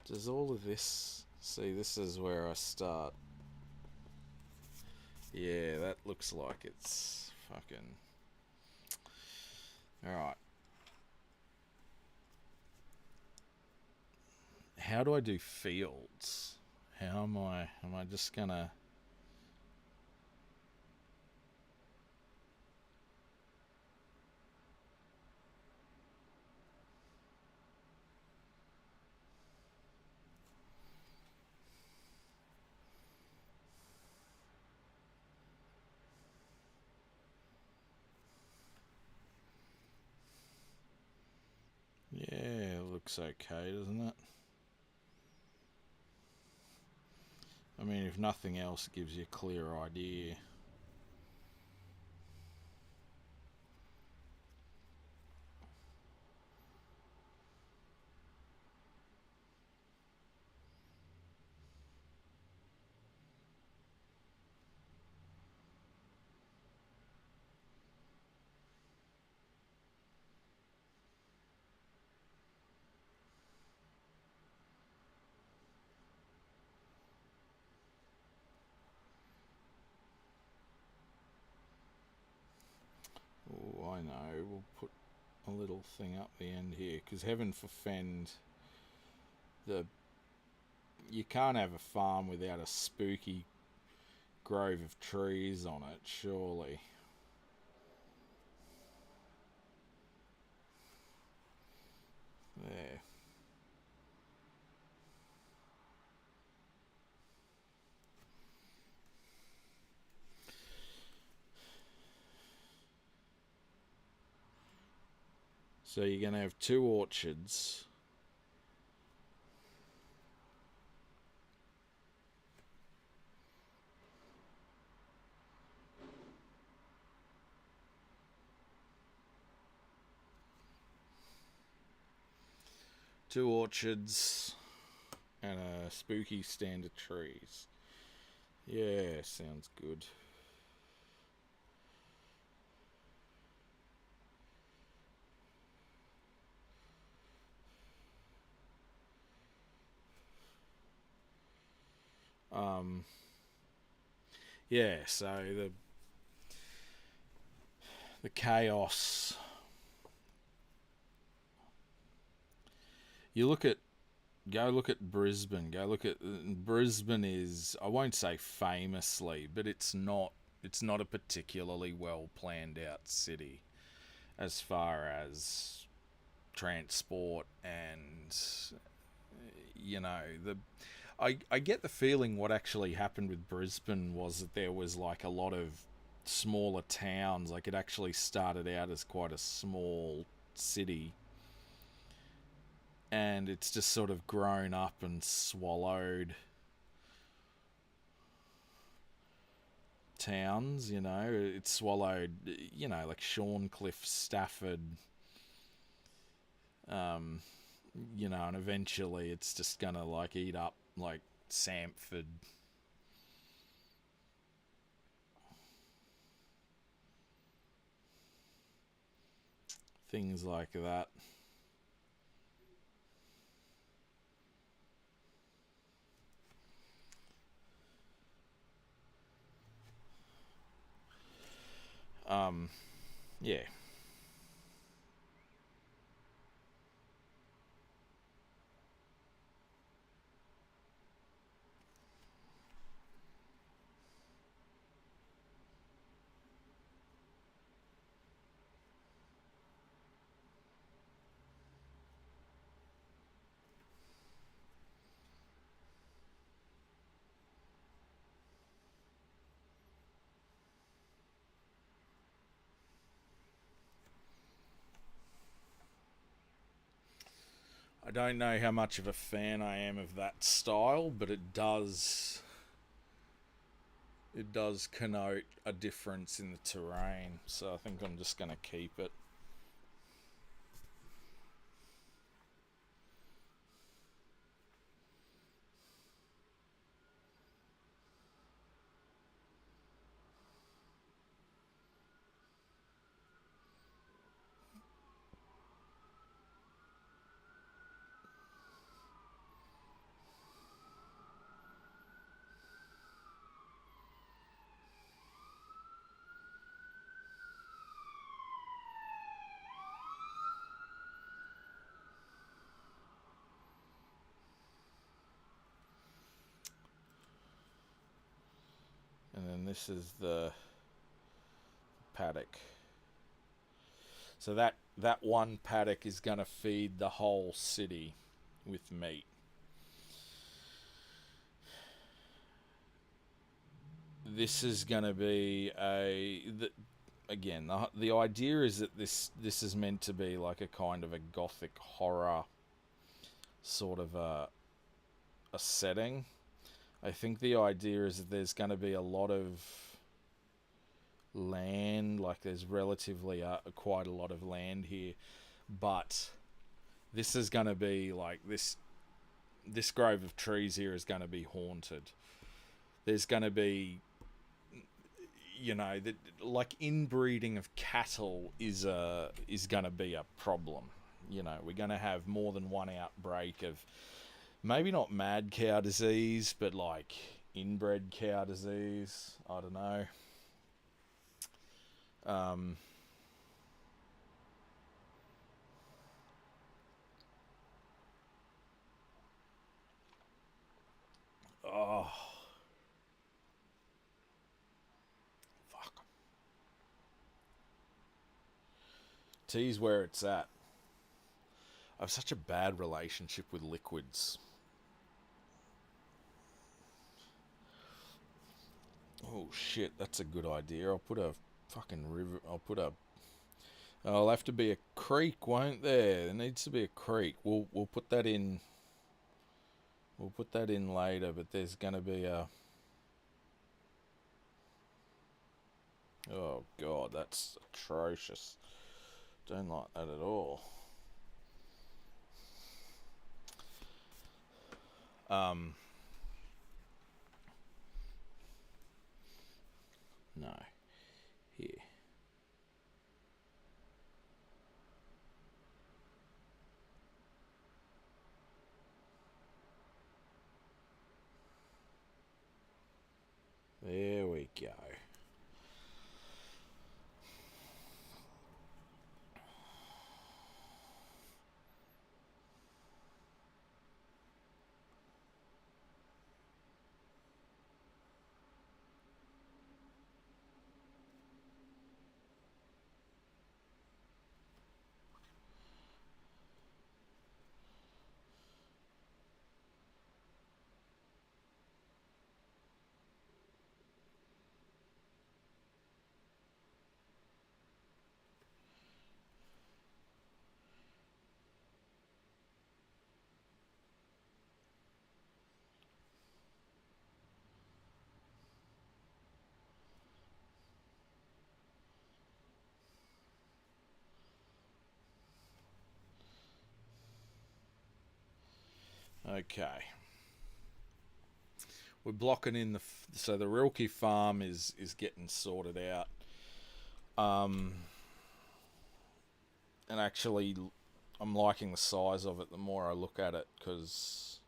Does all of this See, this is where I start. Yeah, that looks like it's fucking... Alright. How do I do fields? How am I... Am I just gonna... Yeah, it looks okay, doesn't it? I mean, if nothing else, it gives you a clear idea. Oh, I know. We'll put a little thing up the end here, because heaven forfend, the you can't have a farm without a spooky grove of trees on it, surely. There. So you're going to have 2 orchards. Two orchards and a spooky stand of trees. Yeah, sounds good. Um, yeah, so the chaos. You look at Go look at Brisbane. Go look at Brisbane is, I won't say famously, but it's not a particularly well planned out city as far as transport and the I get the feeling what actually happened with Brisbane was that there was like a lot of smaller towns. Like it actually started out as quite a small city, and it's just sort of grown up and swallowed towns. It swallowed, like Shorncliffe, Stafford, um, and eventually it's just gonna like eat up like Samford. Things like that. Yeah. I don't know how much of a fan I am of that style, but it does connote a difference in the terrain, so I think I'm just going to keep it. And then this is the paddock. So that one paddock is going to feed the whole city with meat. This is going to be again, the idea is that this is meant to be like a kind of a gothic horror sort of a setting. I think the idea is that there's going to be a lot of land, like there's relatively quite a lot of land here, but this is going to be like this grove of trees here is going to be haunted. There's going to be, like inbreeding of cattle is going to be a problem. We're going to have more than one outbreak of maybe not mad cow disease, but like inbred cow disease. I don't know. Oh, fuck. Tea's where it's at. I have such a bad relationship with liquids. Oh shit, that's a good idea. I'll put a fucking river. I'll have to be a creek, won't there? There needs to be a creek. We'll put that in. We'll put that in later, but there's gonna be a. Oh god, that's atrocious. Don't like that at all. No. Here. There we go. Okay. We're blocking in so the Rilke farm is getting sorted out. And actually, I'm liking the size of it the more I look at it, because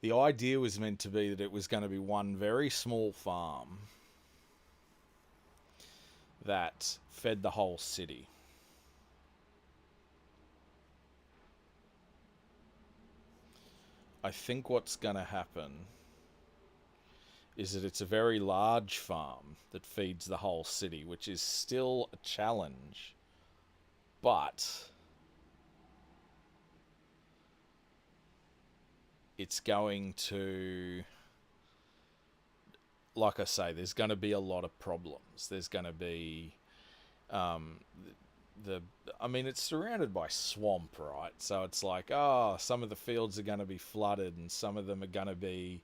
the idea was meant to be that it was going to be one very small farm that fed the whole city. I think what's going to happen is that it's a very large farm that feeds the whole city, which is still a challenge, but it's going to, like I say, there's going to be a lot of problems. There's going to be it's surrounded by swamp, right? So it's like, some of the fields are going to be flooded and some of them are going to be,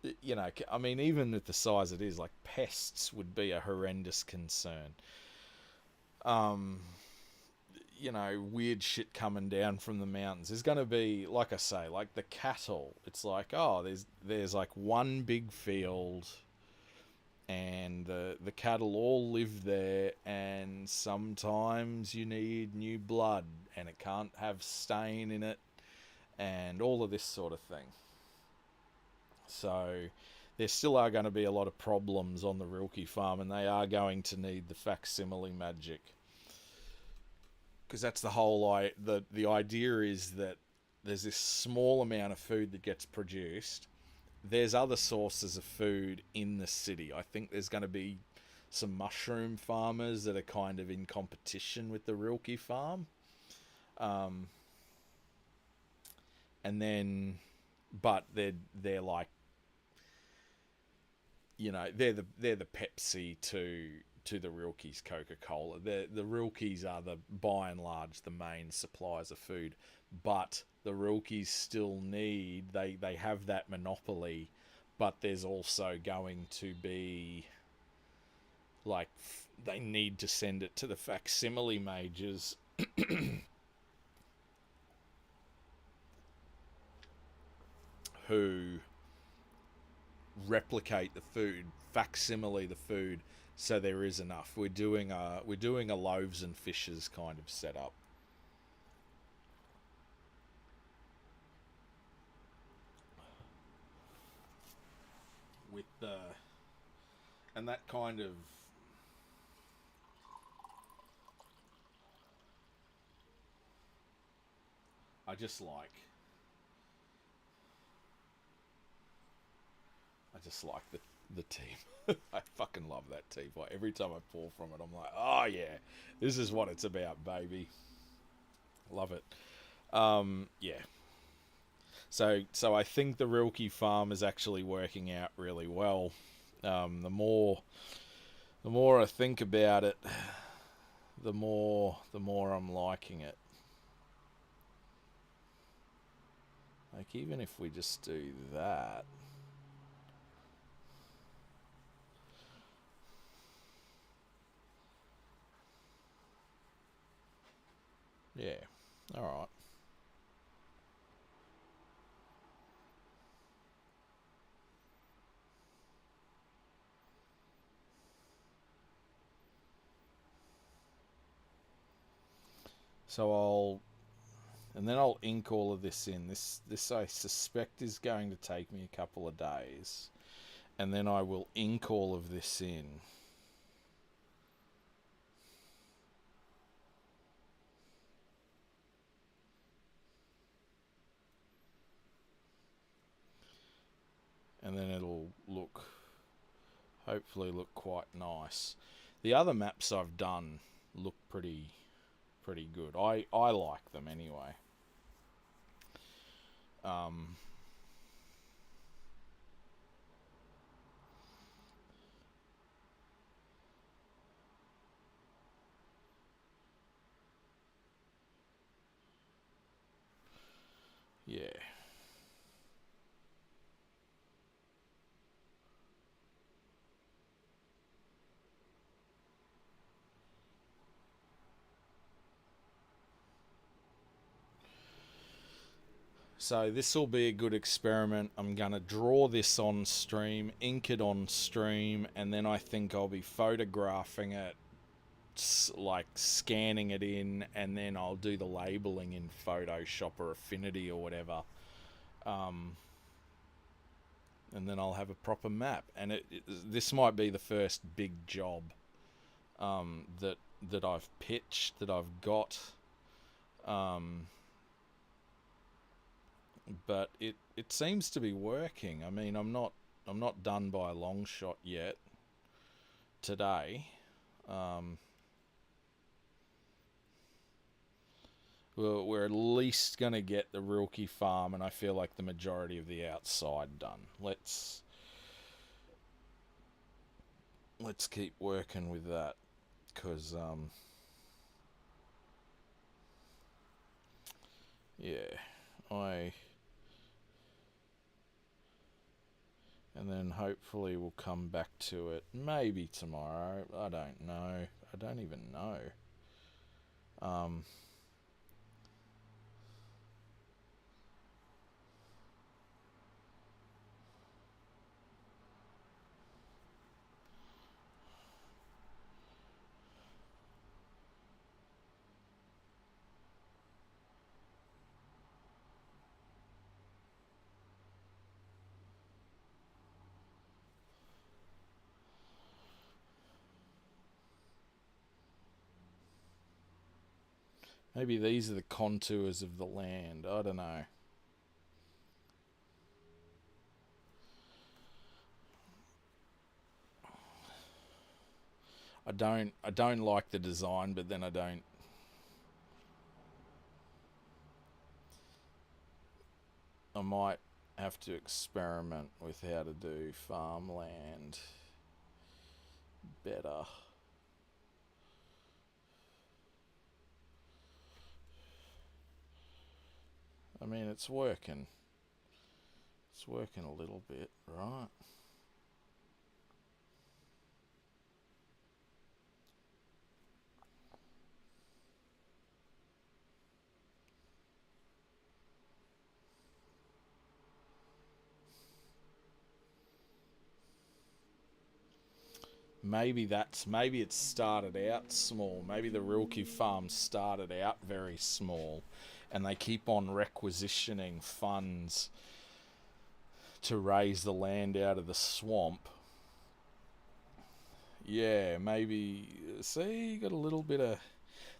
even at the size it is, like pests would be a horrendous concern. Weird shit coming down from the mountains. There's going to be, like I say, like the cattle. It's like, there's like one big field and the cattle all live there, and sometimes you need new blood and it can't have stain in it and all of this sort of thing. So there still are going to be a lot of problems on the Rilke farm, and they are going to need the facsimile magic, because that's the whole the idea is that there's this small amount of food that gets produced, there's other sources of food in the city. I think there's going to be some mushroom farmers that are kind of in competition with the Rilke farm. Um, and then, but they're like, they're the Pepsi to the Rilke's Coca-Cola. The Rilke's are the by and large the main suppliers of food, but the Rilke's still they have that monopoly, but there's also going to be like they need to send it to the facsimile majors who replicate the food, facsimile the food, so there is enough. We're doing a loaves and fishes kind of setup. With the and that kind of I just like I just like the team. I fucking love that teapot. Every time I pour from it, I'm like, oh yeah, this is what it's about, baby. Love it. Yeah. So I think the Rilke farm is actually working out really well. The more I think about it, the more I'm liking it. Like even if we just do that, yeah, all right. So I'll ink all of this in. This I suspect is going to take me a couple of days, and then I will ink all of this in. And then it'll hopefully look quite nice. The other maps I've done look pretty good. I like them anyway. Um, yeah. So this will be a good experiment. I'm going to draw this on stream, ink it on stream, and then I think I'll be photographing it, like scanning it in, and then I'll do the labeling in Photoshop or Affinity or whatever. Um, and then I'll have a proper map. And this might be the first big job that I've pitched, that I've got. Um, but it seems to be working. I mean, I'm not done by a long shot yet today. Um, we're at least going to get the Rilke farm, and I feel like the majority of the outside done. Let's keep working with that, because yeah, I and then hopefully we'll come back to it maybe tomorrow. I don't know. I don't even know. Um, Maybe these are the contours of the land. I don't know. I don't like the design, but then I don't. I might have to experiment with how to do farmland better. I mean, it's working. It's working a little bit, right? Maybe it started out small. Maybe the Rilke farm started out very small, and they keep on requisitioning funds to raise the land out of the swamp. Yeah, maybe. See, you got a little bit of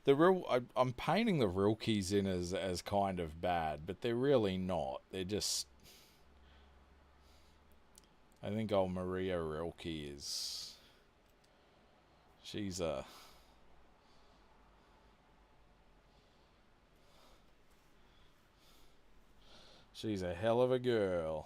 the real. I'm painting the Rilkes in as kind of bad, but they're really not. They're just. I think old Maria Rilke is. She's a. She's a hell of a girl.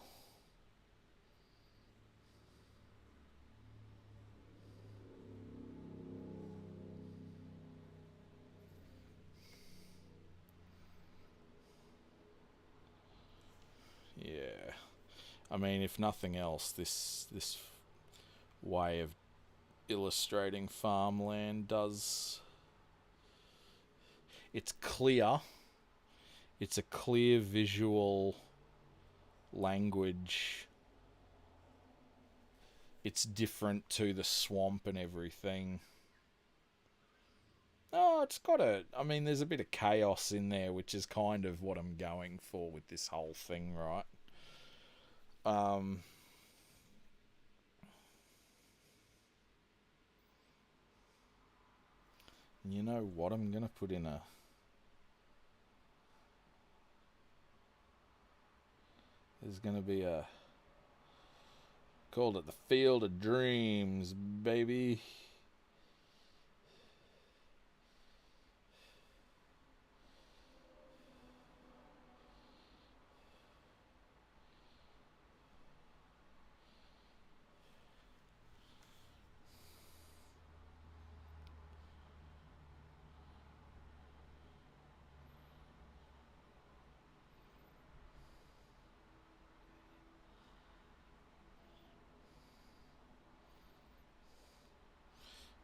Yeah. I mean, if nothing else, this way of illustrating farmland does. It's clear. It's a clear visual language. It's different to the swamp and everything. Oh, it's got a. I mean, there's a bit of chaos in there, which is kind of what I'm going for with this whole thing, right? Um, you know what? I'm gonna put in a. There's gonna be a. Called it the Field of Dreams, baby.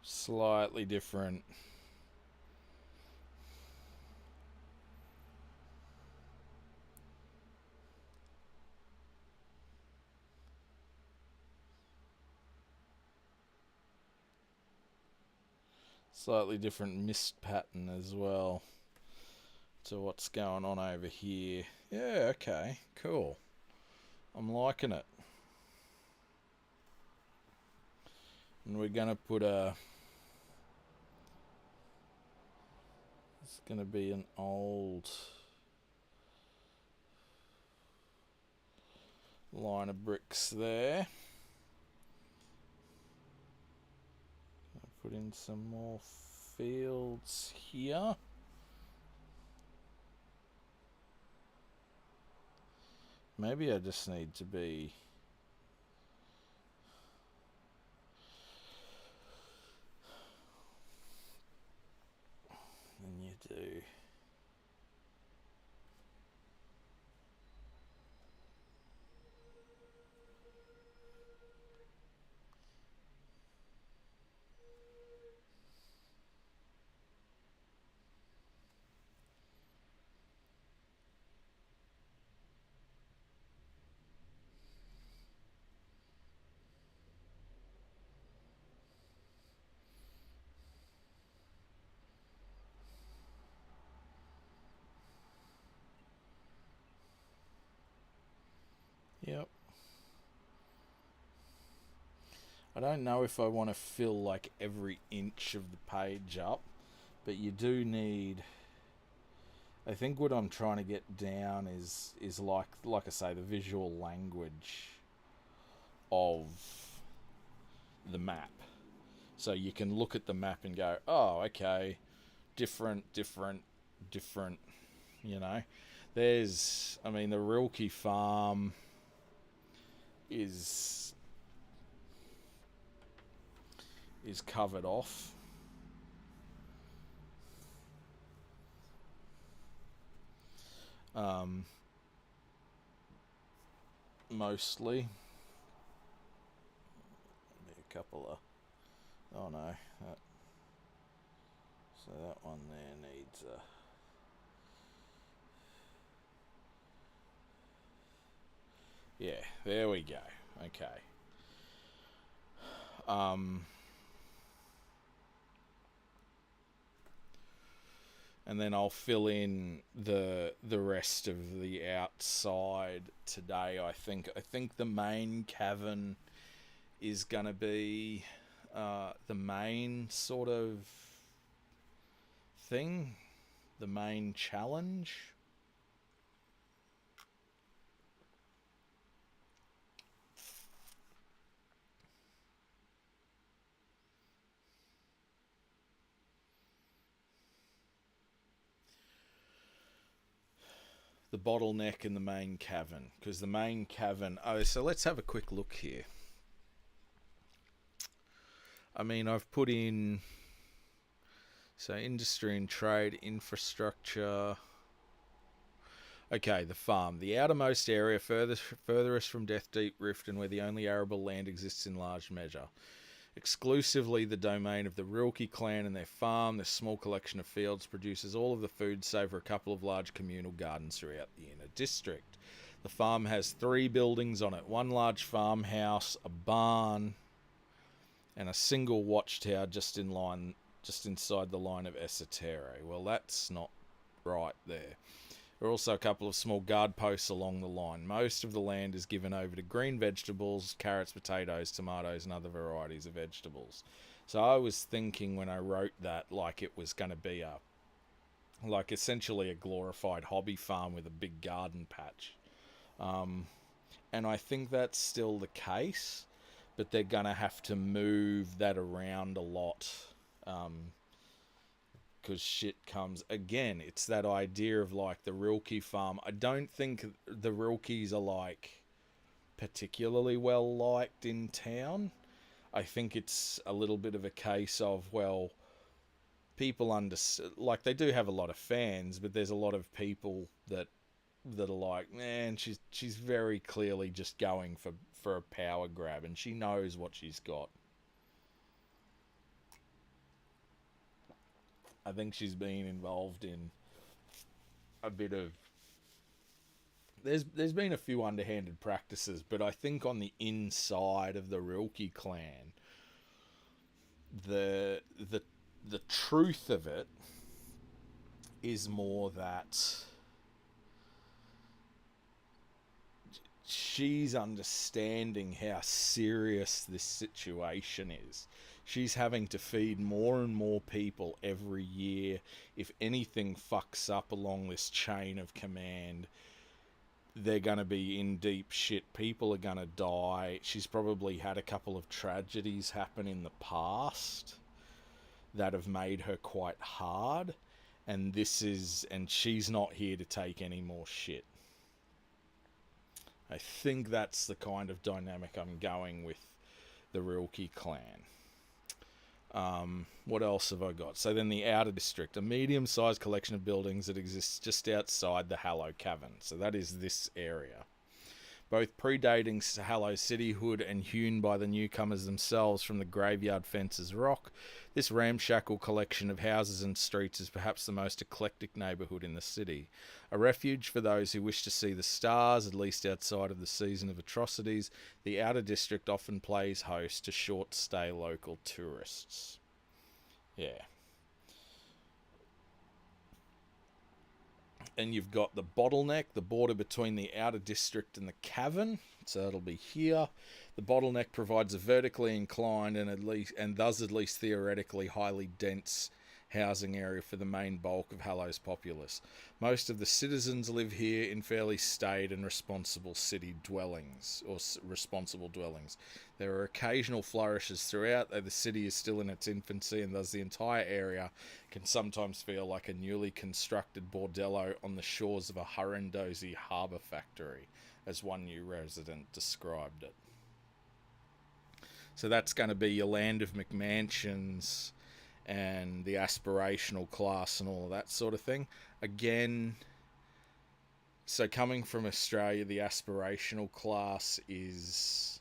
Slightly different. Slightly different mist pattern as well to what's going on over here. Yeah, okay, cool. I'm liking it. And we're gonna put a. It's gonna be an old line of bricks there. Put in some more fields here. Maybe I just need to be. And you do. Yep. I don't know if I want to fill like every inch of the page up, but you do need. I think what I'm trying to get down is like I say, the visual language of the map. So you can look at the map and go, oh, okay, different. You know, the Rilke farm is covered off. Mostly. Maybe a couple of. Oh no. So that one there needs a. Yeah, there we go. Okay. And then I'll fill in the rest of the outside today. I think the main cavern is gonna be the main sort of thing, the main challenge. The bottleneck in the main cavern, because the main cavern. Oh, so let's have a quick look here. I mean, I've put in industry and trade, infrastructure. Okay, the farm, the outermost area furthest from Death Deep Rift, and where the only arable land exists in large measure. Exclusively the domain of the Rilke clan and their farm. This small collection of fields produces all of the food save for a couple of large communal gardens throughout the inner district. The farm has 3 buildings on it, one large farmhouse, a barn, and a single watchtower just inside the line of Esotere. Well, that's not right there. There are also a couple of small guard posts along the line. Most of the land is given over to green vegetables, carrots, potatoes, tomatoes, and other varieties of vegetables. So I was thinking when I wrote that, like it was going to be essentially a glorified hobby farm with a big garden patch. And I think that's still the case, but they're going to have to move that around a lot. Because shit comes again. It's that idea of like the Rilke farm. I don't think the Rilkes are like particularly well liked in town. I think it's a little bit of a case of, well, people like they do have a lot of fans, but there's a lot of people that are like, man, she's very clearly just going for a power grab, and she knows what she's got. I think she's been involved in a bit of. There's been a few underhanded practices, but I think on the inside of the Rilke clan, the truth of it is more that she's understanding how serious this situation is. She's having to feed more and more people every year. If anything fucks up along this chain of command, they're going to be in deep shit. People are going to die. She's probably had a couple of tragedies happen in the past that have made her quite hard. And she's not here to take any more shit. I think that's the kind of dynamic I'm going with the Rilke clan. What else have I got? So then the outer district, a medium-sized collection of buildings that exists just outside the Hallow cavern. So that is this area. Both predating Hallow cityhood and hewn by the newcomers themselves from the graveyard fences rock, this ramshackle collection of houses and streets is perhaps the most eclectic neighbourhood in the city. A refuge for those who wish to see the stars, at least outside of the season of atrocities, the outer district often plays host to short-stay local tourists. Yeah. And you've got the bottleneck, the border between the outer district and the cavern. So that'll be here. The bottleneck provides a vertically inclined and thus at least theoretically highly dense housing area for the main bulk of Hallow's populace. Most of the citizens live here in fairly staid and responsible city dwellings, or responsible dwellings. There are occasional flourishes throughout, though the city is still in its infancy, and thus the entire area can sometimes feel like a newly constructed bordello on the shores of a Hurendozy harbour factory, as one new resident described it. So that's going to be your land of McMansions and the aspirational class and all of that sort of thing. Again, so coming from Australia, the aspirational class is...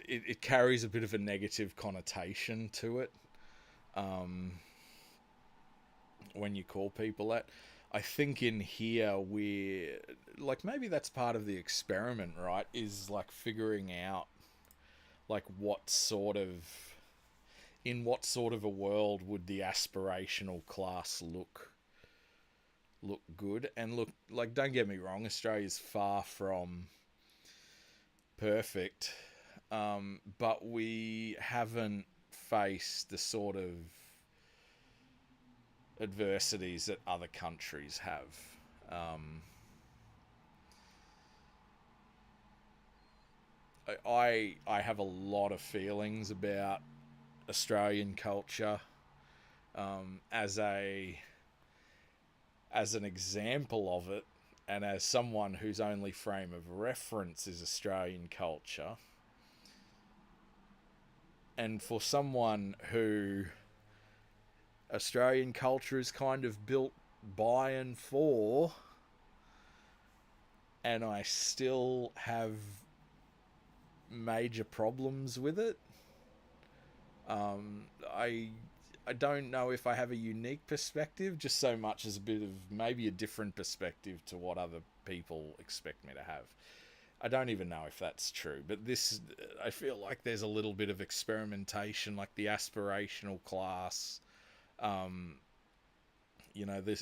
It carries a bit of a negative connotation to it when you call people that. I think in here we're... like, maybe that's part of the experiment, right? Is like figuring out like what sort of... in what sort of a world would the aspirational class look good. And look, like, don't get me wrong, Australia's far from perfect, but we haven't faced the sort of adversities that other countries have. I have a lot of feelings about Australian culture as an example of it, and as someone whose only frame of reference is Australian culture, and for someone who Australian culture is kind of built by and for, and I still have major problems with it. I don't know if I have a unique perspective, just so much as a bit of maybe a different perspective to what other people expect me to have. I don't even know if that's true, but this, I feel like there's a little bit of experimentation, like the aspirational class. You know, the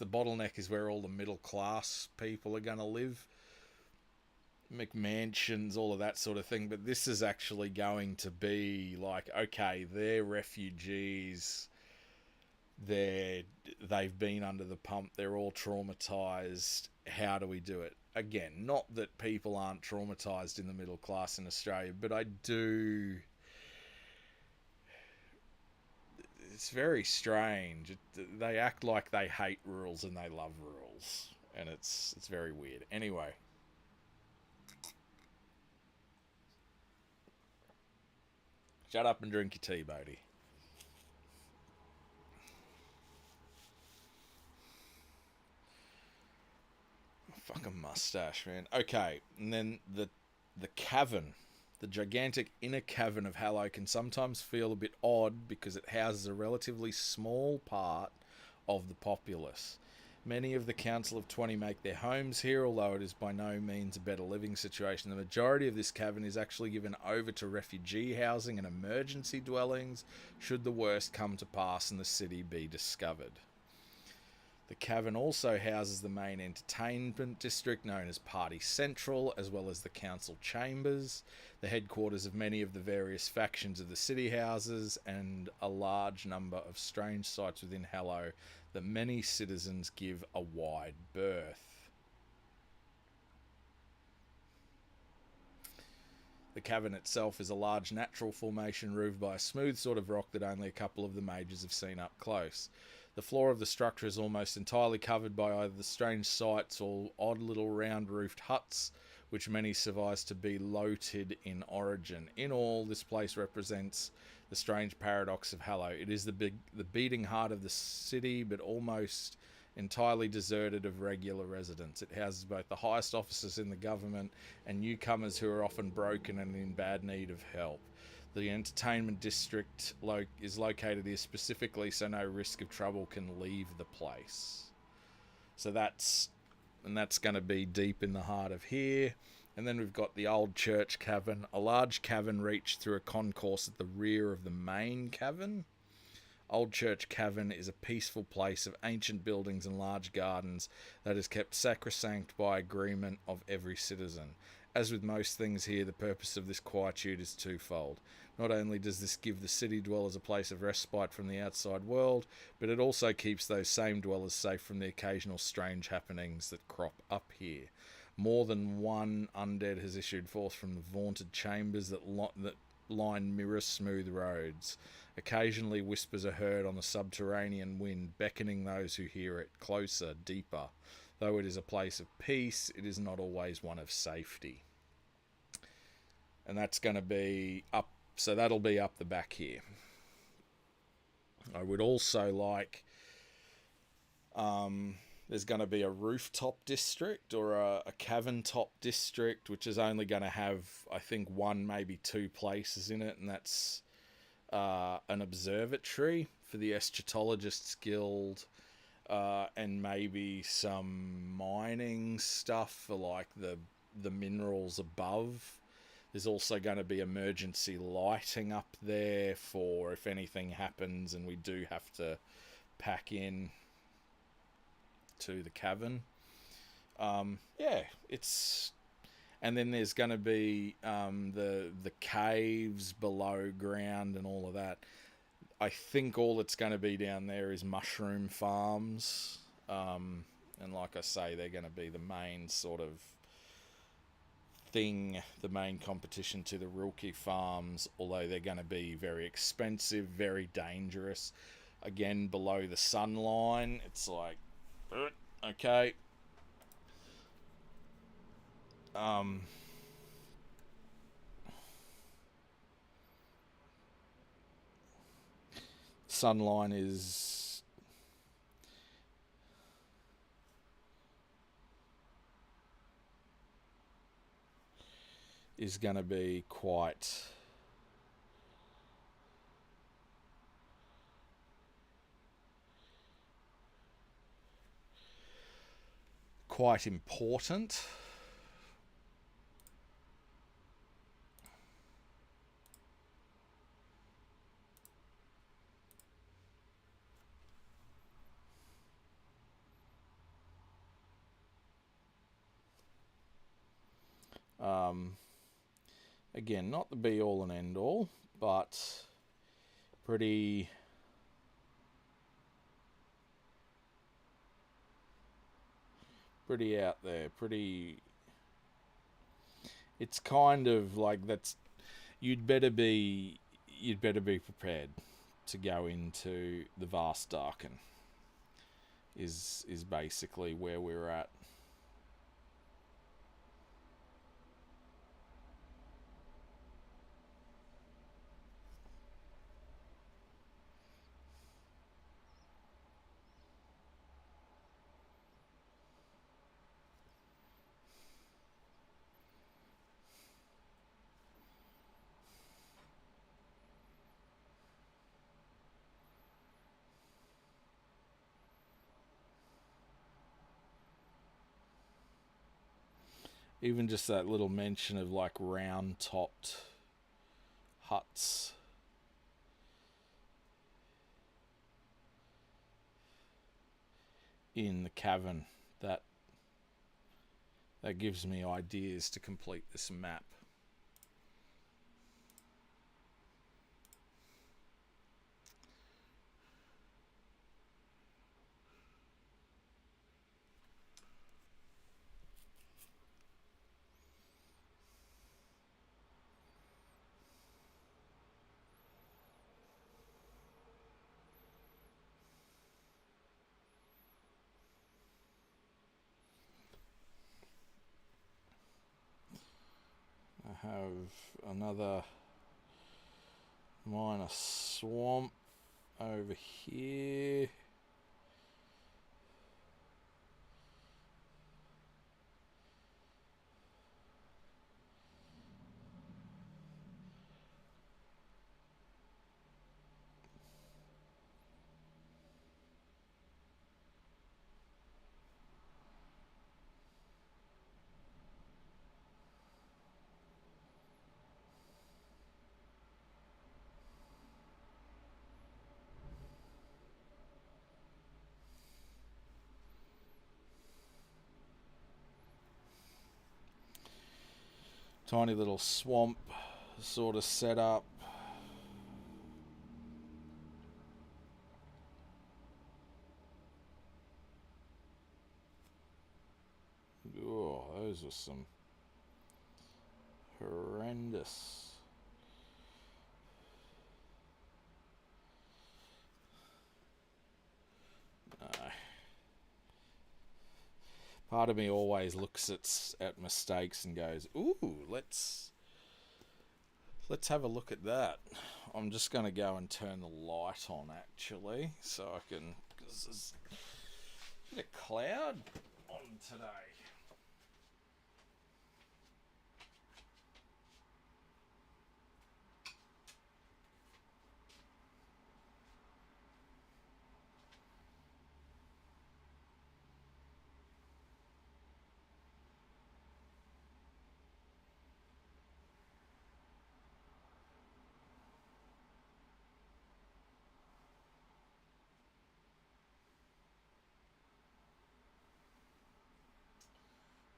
bottleneck is where all the middle class people are going to live. McMansions, all of that sort of thing, but this is actually going to be like, okay, they're refugees, they've been under the pump, they're all traumatized. How do we do it? Again, not that people aren't traumatized in the middle class in Australia, but I do... it's very strange. They act like they hate rules and they love rules, and it's very weird. Anyway, shut up and drink your tea, Bodie. Fucking mustache, man. Okay, and then the cavern. The gigantic inner cavern of Hallow can sometimes feel a bit odd because it houses a relatively small part of the populace. Many of the Council of 20 make their homes here, although it is by no means a better living situation. The majority of this cavern is actually given over to refugee housing and emergency dwellings, should the worst come to pass and the city be discovered. The cavern also houses the main entertainment district known as Party Central, as well as the council chambers, the headquarters of many of the various factions of the city houses, and a large number of strange sites within Hallow that many citizens give a wide berth. The cavern itself is a large natural formation roofed by a smooth sort of rock that only a couple of the majors have seen up close. The floor of the structure is almost entirely covered by either the strange sites or odd little round-roofed huts, which many surmise to be loated in origin. In all, this place represents the strange paradox of Hallow. It is the beating heart of the city, but almost entirely deserted of regular residents. It houses both the highest officers in the government and newcomers who are often broken and in bad need of help. The entertainment district is located here specifically so no risk of trouble can leave the place. So that's going to be deep in the heart of here. And then we've got the old church cavern, a large cavern reached through a concourse at the rear of the main cavern. Old Church Cavern is a peaceful place of ancient buildings and large gardens that is kept sacrosanct by agreement of every citizen. As with most things here, the purpose of this quietude is twofold. Not only does this give the city dwellers a place of respite from the outside world, but it also keeps those same dwellers safe from the occasional strange happenings that crop up here. More than one undead has issued forth from the vaunted chambers that line mirror-smooth roads. Occasionally whispers are heard on the subterranean wind, beckoning those who hear it closer, deeper. Though it is a place of peace, it is not always one of safety. And that's going to be up, so that'll be up the back here. I would also like, there's going to be a rooftop district or a cavern top district, which is only going to have, I think, one, maybe two places in it, and that's an observatory for the Eschatologists Guild, and maybe some mining stuff for like the minerals above. There's also going to be emergency lighting up there for if anything happens and we do have to pack in to the cavern. It's... And then there's going to be the caves below ground and all of that. I think all that's going to be down there is mushroom farms. And like I say, they're going to be the main sort of thing, the main competition to the Rilke farms, although they're going to be very expensive, very dangerous. Again, below the sun line, it's like, okay. Sunline is going to be quite important. Again, not the be all and end all, but pretty out there, it's kind of like that's, you'd better be prepared to go into the vast darken is basically where we're at. Even just that little mention of like round topped huts in the cavern, that gives me ideas to complete this map. I have another minor swamp over here. Tiny little swamp sort of setup. Oh, those were some horrendous. Part of me always looks at mistakes and goes, "Ooh, let's have a look at that." I'm just going to go and turn the light on actually, so I can, because there's a bit of cloud on today.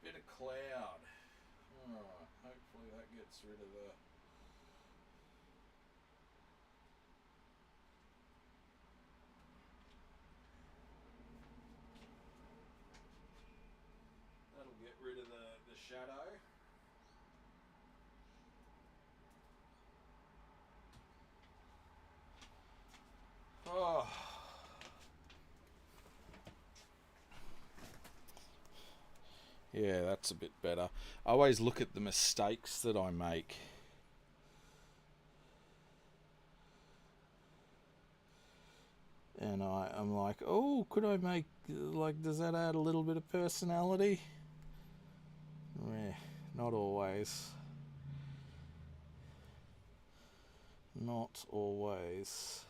Bit of cloud. Alright, hopefully that gets rid of the... That'll get rid of the shadow. Oh. Yeah, that's a bit better. I always look at the mistakes that I make. And I'm like, oh, could I make, like, does that add a little bit of personality? Yeah, not always. Not always.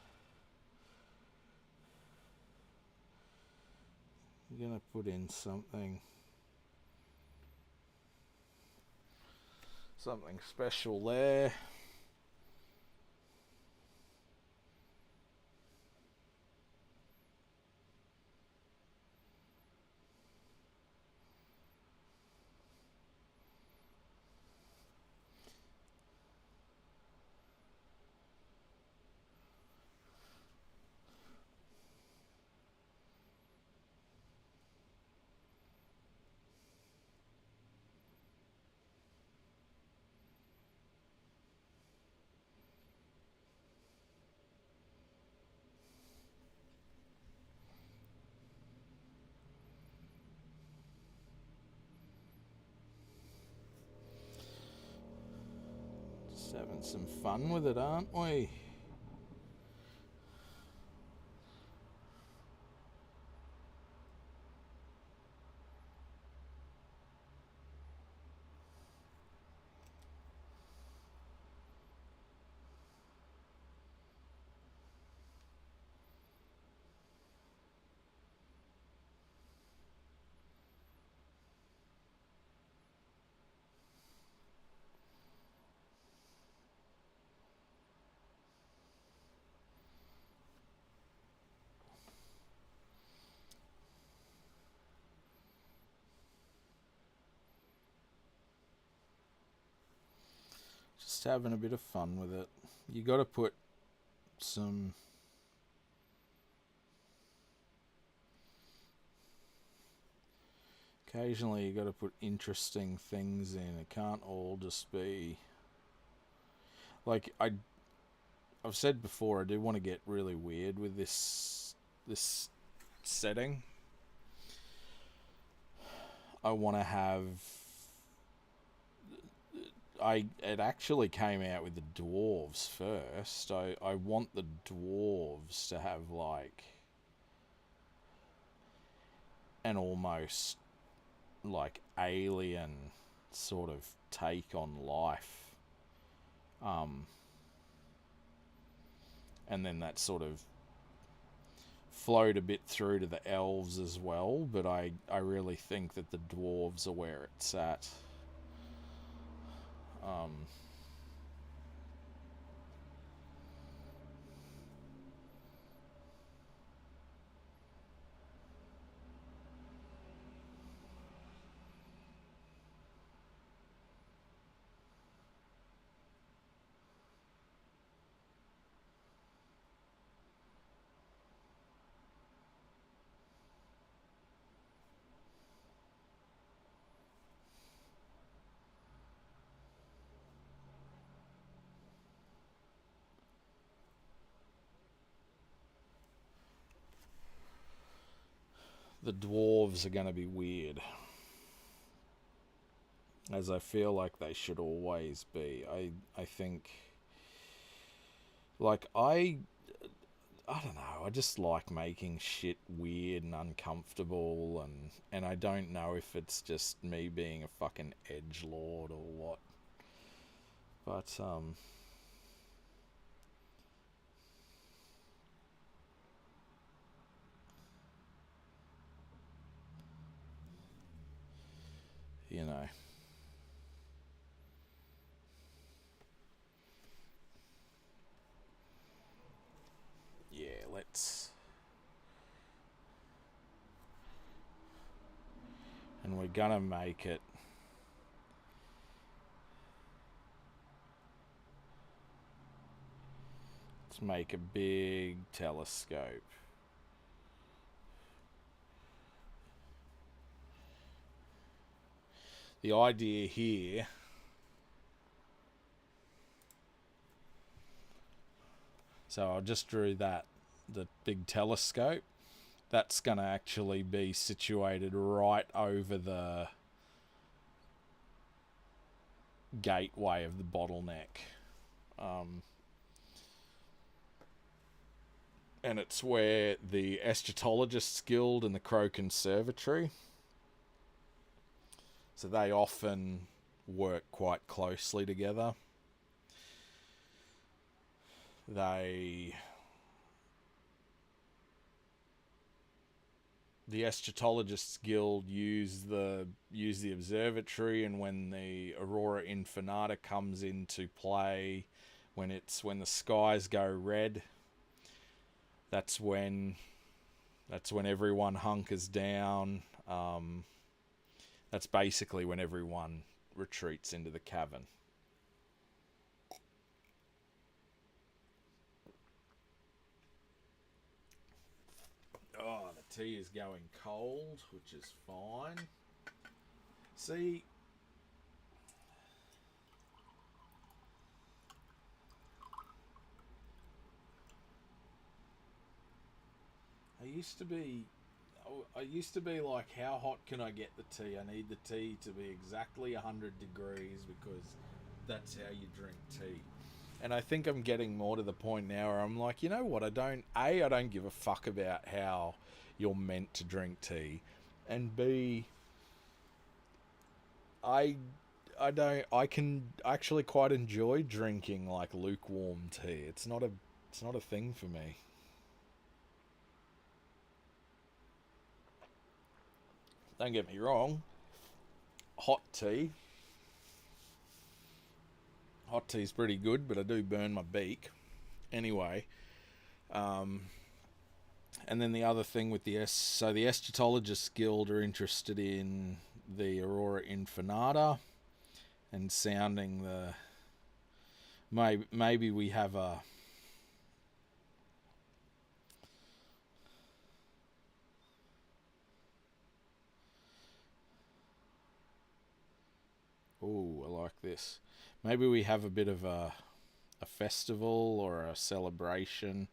I'm gonna put in something special there. Just having some fun with it, aren't we? Just having a bit of fun with it. You got to put some... Occasionally you got to put interesting things in. It can't all just be... Like, I've said before, I do want to get really weird with this setting. I want to have... It actually came out with the dwarves first. I want the dwarves to have like an almost like alien sort of take on life. And then that sort of flowed a bit through to the elves as well, but I really think that the dwarves are where it's at. the dwarves are going to be weird, as I feel like they should always be. I think, like, I don't know, I just like making shit weird and uncomfortable, and I don't know if it's just me being a fucking edgelord or what. But you know, yeah, and we're gonna make it. Let's make a big telescope. The idea here, so I just drew that, the big telescope. That's going to actually be situated right over the gateway of the bottleneck. And it's where the Eschatologists Guild and the Crow Conservatory, so they often work quite closely together. The Eschatologists Guild use the observatory, and when the Aurora Infinita comes into play, when the skies go red, that's when everyone hunkers down. That's basically when everyone retreats into the cavern. Oh, the tea is going cold, which is fine. See, I used to be like, how hot can I get the tea? I need the tea to be exactly 100 degrees because that's how you drink tea. And I think I'm getting more to the point now where I'm like, you know what? I don't give a fuck about how you're meant to drink tea, and B, I can actually quite enjoy drinking like lukewarm tea. It's not a thing for me. Don't get me wrong. Hot tea. Hot tea's pretty good, but I do burn my beak. Anyway, and then the other thing with the Eschatologists Guild are interested in the Aurora Infinita and sounding the. Maybe we have a. Oh, I like this. Maybe we have a bit of a festival or a celebration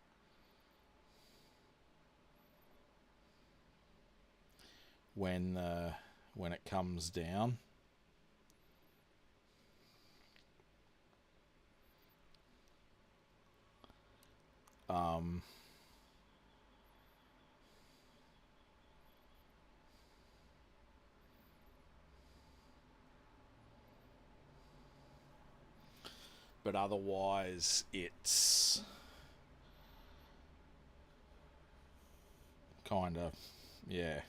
when it comes down. Um, but otherwise, it's kind of, yeah.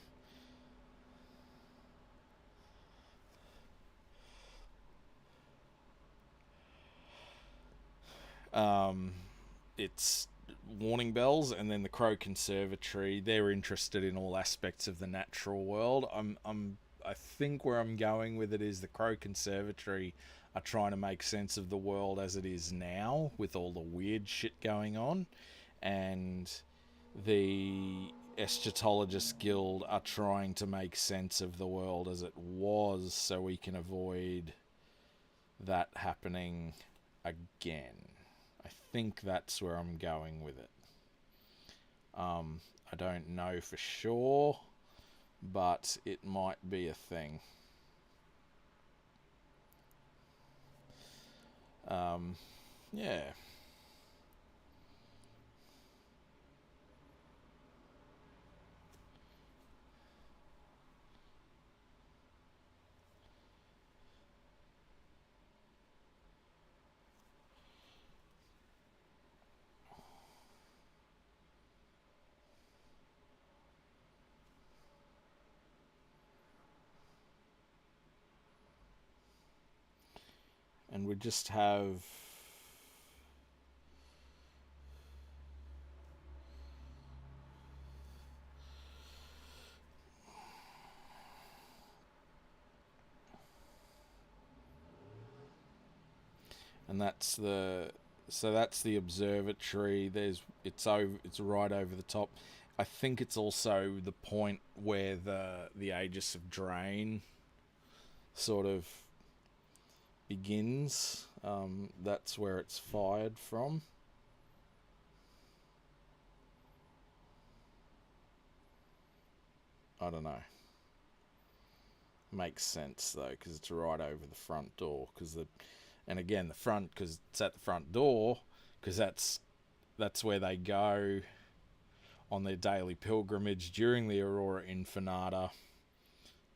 It's warning bells, and then the Crow Conservatory. They're interested in all aspects of the natural world. I think where I'm going with it is the Crow Conservatory are trying to make sense of the world as it is now, with all the weird shit going on, and the Eschatologist Guild are trying to make sense of the world as it was, so we can avoid that happening again. I think that's where I'm going with it. I don't know for sure, but it might be a thing. Yeah. And we just have and that's the observatory. It's right over the top. I think it's also the point where the Aegis of Drain sort of begins. That's where it's fired from. I don't know. Makes sense though, because it's right over the front door. And again, the front, because it's at the front door, because that's where they go on their daily pilgrimage during the Aurora Infinita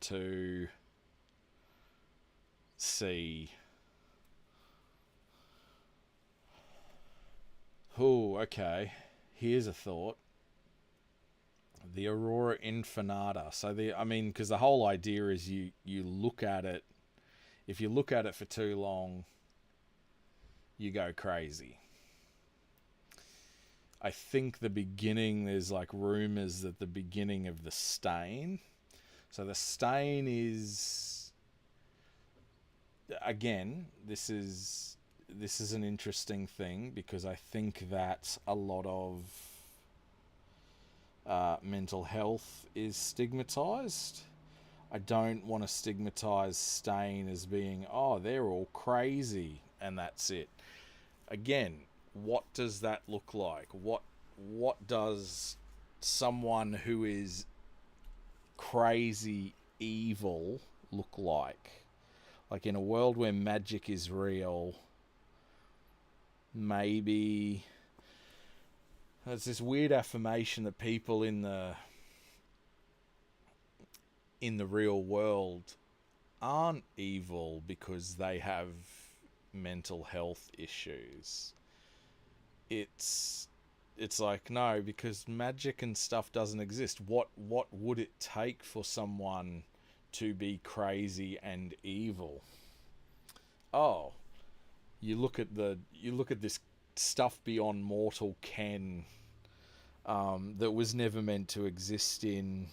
to see. Oh, okay. Here's a thought. The Aurora Infinita. Because the whole idea is you look at it. If you look at it for too long, you go crazy. I think there's like rumors that the beginning of the stain. So the stain is, again, this is an interesting thing, because I think that a lot of mental health is stigmatized. I don't want to stigmatize stain as being, oh, they're all crazy and that's it. Again, what does that look like? What does someone who is crazy evil look like? Like, in a world where magic is real, maybe there's this weird affirmation that people in the real world aren't evil because they have mental health issues. It's like, no, because magic and stuff doesn't exist. What would it take for someone to be crazy and evil? Oh, you look at this stuff beyond mortal ken, that was never meant to exist in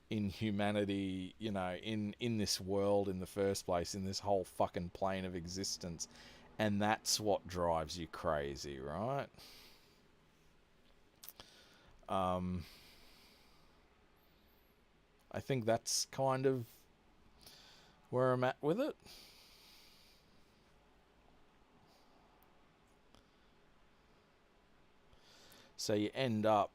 humanity, in this world in the first place, in this whole fucking plane of existence. And that's what drives you crazy, right? I think that's kind of where I'm at with it. So you end up,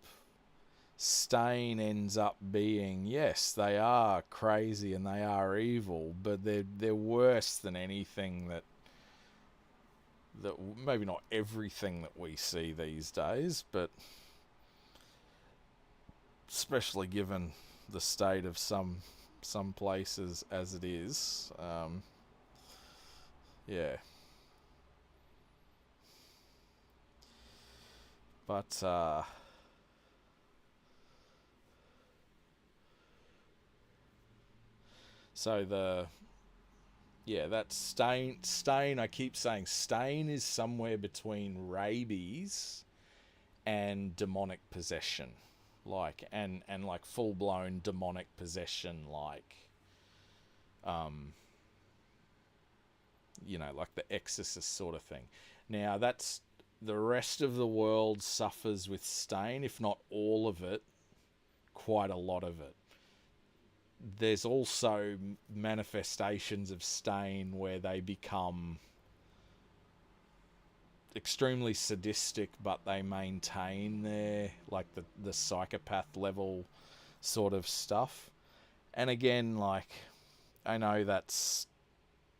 Stain ends up being, yes, they are crazy and they are evil, but they're worse than anything that maybe not everything that we see these days, but especially given the state of some places as it is. Yeah. But so that stain, I keep saying stain is somewhere between rabies and demonic possession, like and like full blown demonic possession, like like the Exorcist sort of thing. Now that's the rest of the world suffers with stain, if not all of it, quite a lot of it. There's also manifestations of stain where they become extremely sadistic, but they maintain their like the psychopath level sort of stuff. And again, like, I know that's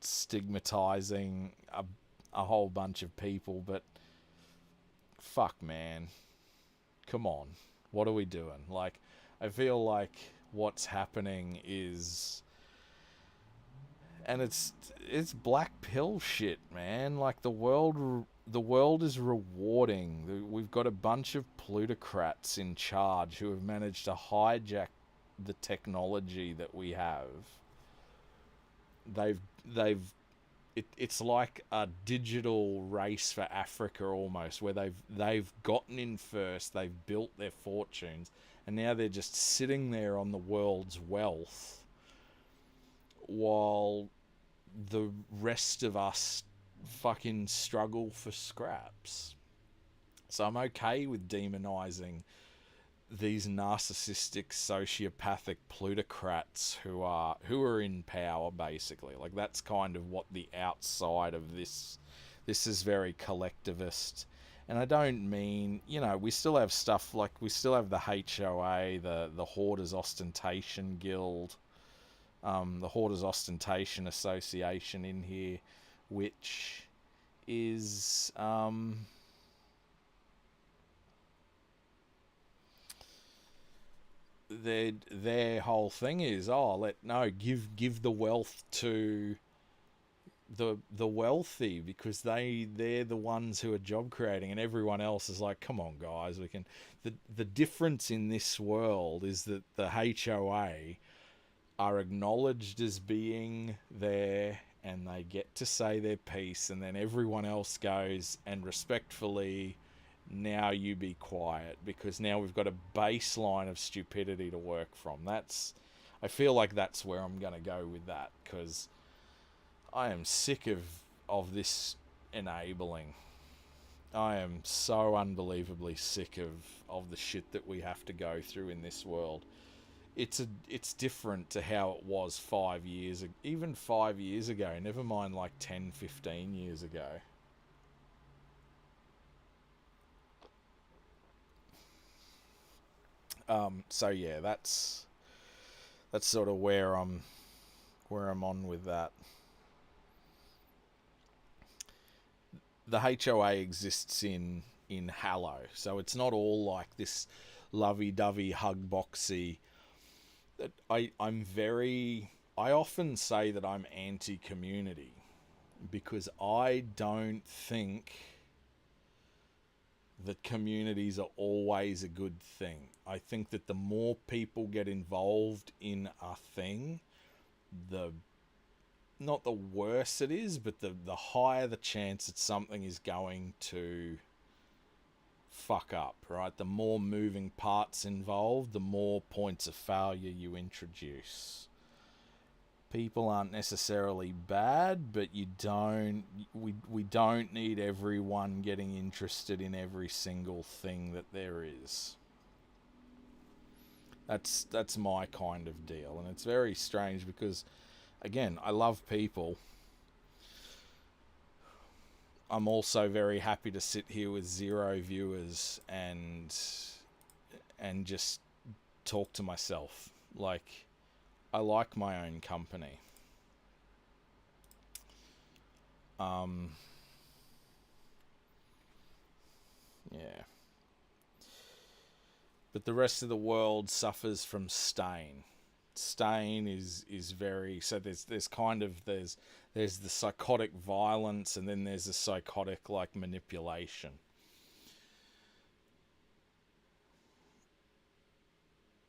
stigmatizing a whole bunch of people, but fuck, man, come on, what are we doing? Like, I feel like what's happening is, and it's black pill shit, man. Like, the world is rewarding. We've got a bunch of plutocrats in charge who have managed to hijack the technology that we have. They've it's like a digital race for Africa almost, where they've gotten in first, they've built their fortunes, and now they're just sitting there on the world's wealth while the rest of us fucking struggle for scraps. So I'm okay with demonizing these narcissistic, sociopathic plutocrats who are in power, basically. Like, that's kind of what the outside of this is very collectivist. And I don't mean, we still have stuff like, we still have the HOA, the Hoarders Ostentation Guild, the Hoarders Ostentation Association in here, which is their whole thing is, give the wealth to the wealthy, because they're the ones who are job creating, and everyone else is like, come on guys, we can. The difference in this world is that the HOA are acknowledged as being there, and they get to say their piece, and then everyone else goes and respectfully, now you be quiet, because now we've got a baseline of stupidity to work from. I feel like that's where I'm going to go with that, because I am sick of this enabling. I am so unbelievably sick of the shit that we have to go through in this world. It's different to how it was 5 years, even 5 years ago, never mind like 10, 15 years ago. So yeah, that's sort of where I'm on with that. The HOA exists in Hallow, so it's not all like this lovey-dovey, hug-boxy. I often say that I'm anti-community, because I don't think that communities are always a good thing. I think that the more people get involved in a thing, not the worse it is, but the higher the chance that something is going to fuck up, right? The more moving parts involved, the more points of failure you introduce. People aren't necessarily bad, but we don't need everyone getting interested in every single thing that there is. That's my kind of deal, and it's very strange because, again, I love people. I'm also very happy to sit here with 0 viewers and just talk to myself. Like, I like my own company. Yeah. But the rest of the world suffers from stain. Stain is very, so there's kind of there's the psychotic violence, and then there's the psychotic like manipulation.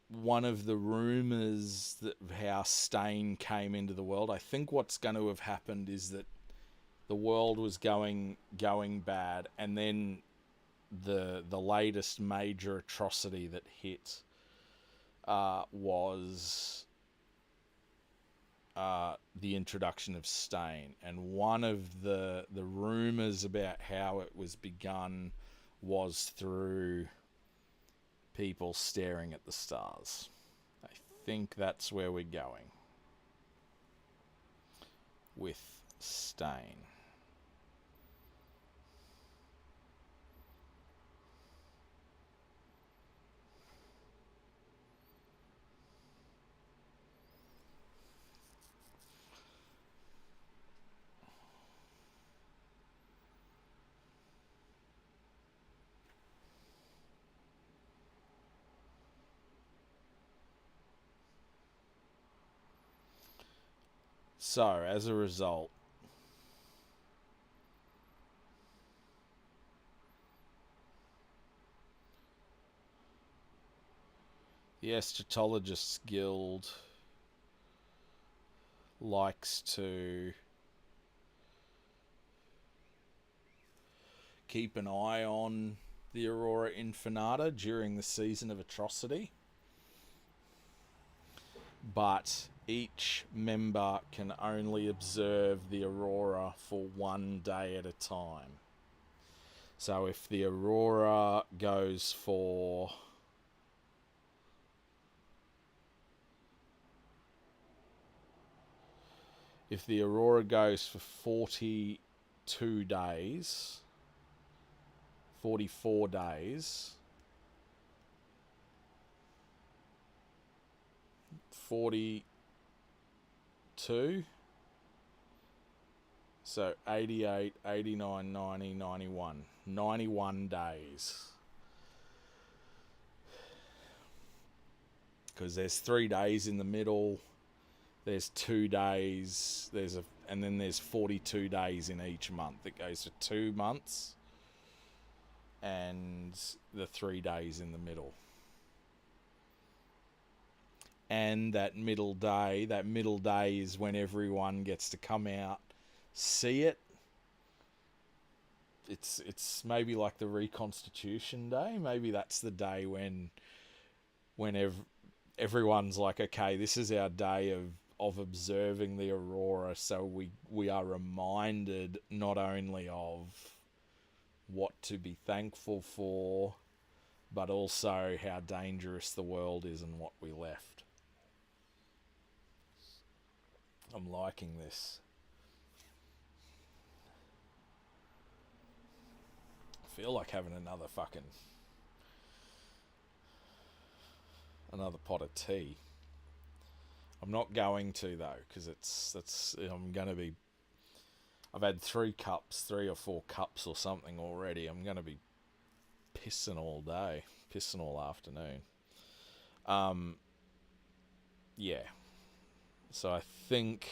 One of the rumors that how Stain came into the world, I think what's going to have happened is that the world was going bad, and then the latest major atrocity that hit was the introduction of Stain. And one of the rumors about how it was begun was through people staring at the stars. I think that's where we're going with Stain. So, as a result, the Eschatologists Guild likes to keep an eye on the Aurora Infinita during the season of atrocity, but each member can only observe the aurora for 1 day at a time. So if the aurora goes for if the aurora goes for 42 days, 44 days, 42, so 88, 89, 90, 91. 91 days. Because there's 3 days in the middle, there's 2 days, and then there's 42 days in each month. It goes for 2 months and the 3 days in the middle. And that middle day is when everyone gets to come out, see it. It's maybe like the Reconstitution Day. Maybe that's the day when everyone's like, okay, this is our day of observing the aurora, so we are reminded not only of what to be thankful for, but also how dangerous the world is and what we left. I'm liking this. I feel like having another pot of tea. I'm not going to though, because I've had 3 or 4 cups or something already. I'm going to be pissing all day, pissing all afternoon. Yeah. So I think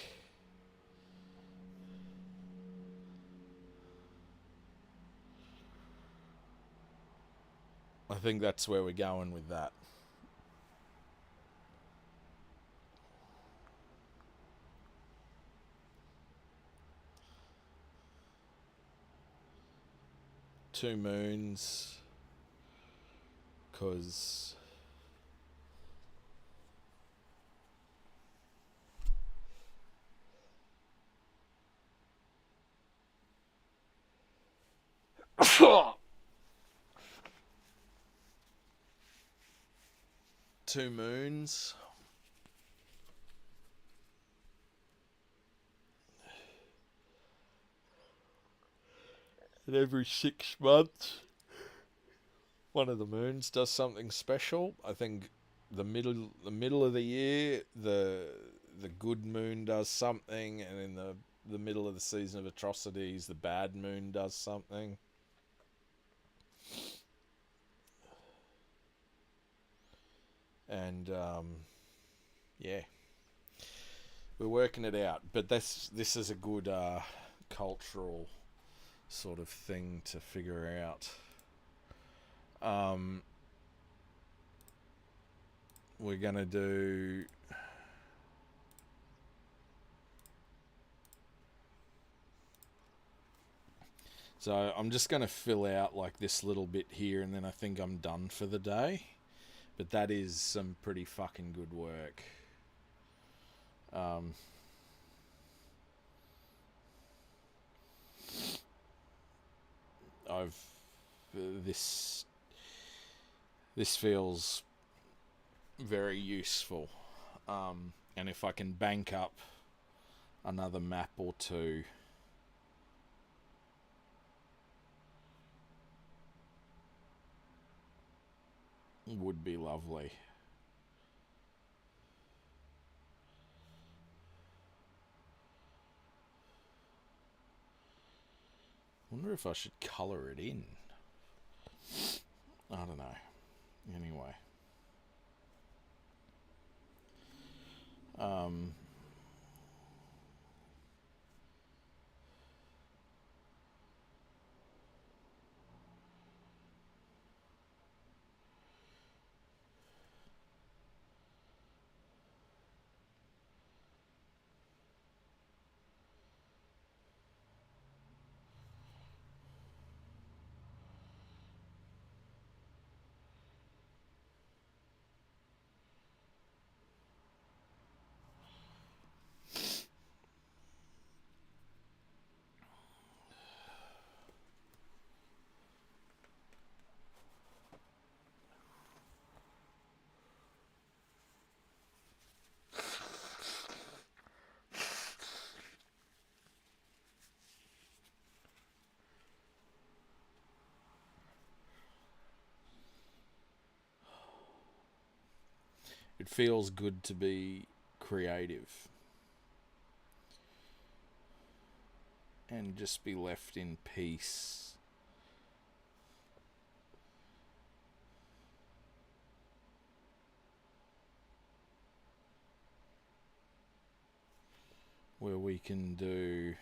that's where we're going with that. Two moons, because two moons. And every 6 months, one of the moons does something special. I think the middle of the year, the good moon does something, and in the middle of the season of atrocities, the bad moon does something. And yeah, we're working it out. But this is a good cultural sort of thing to figure out. We're gonna do so I'm just gonna fill out like this little bit here, and then I think I'm done for the day. But that is some pretty fucking good work. This feels very useful, and if I can bank up another map or 2, would be lovely. Wonder if I should colour it in. I don't know. Anyway. it feels good to be creative and just be left in peace. Where we can do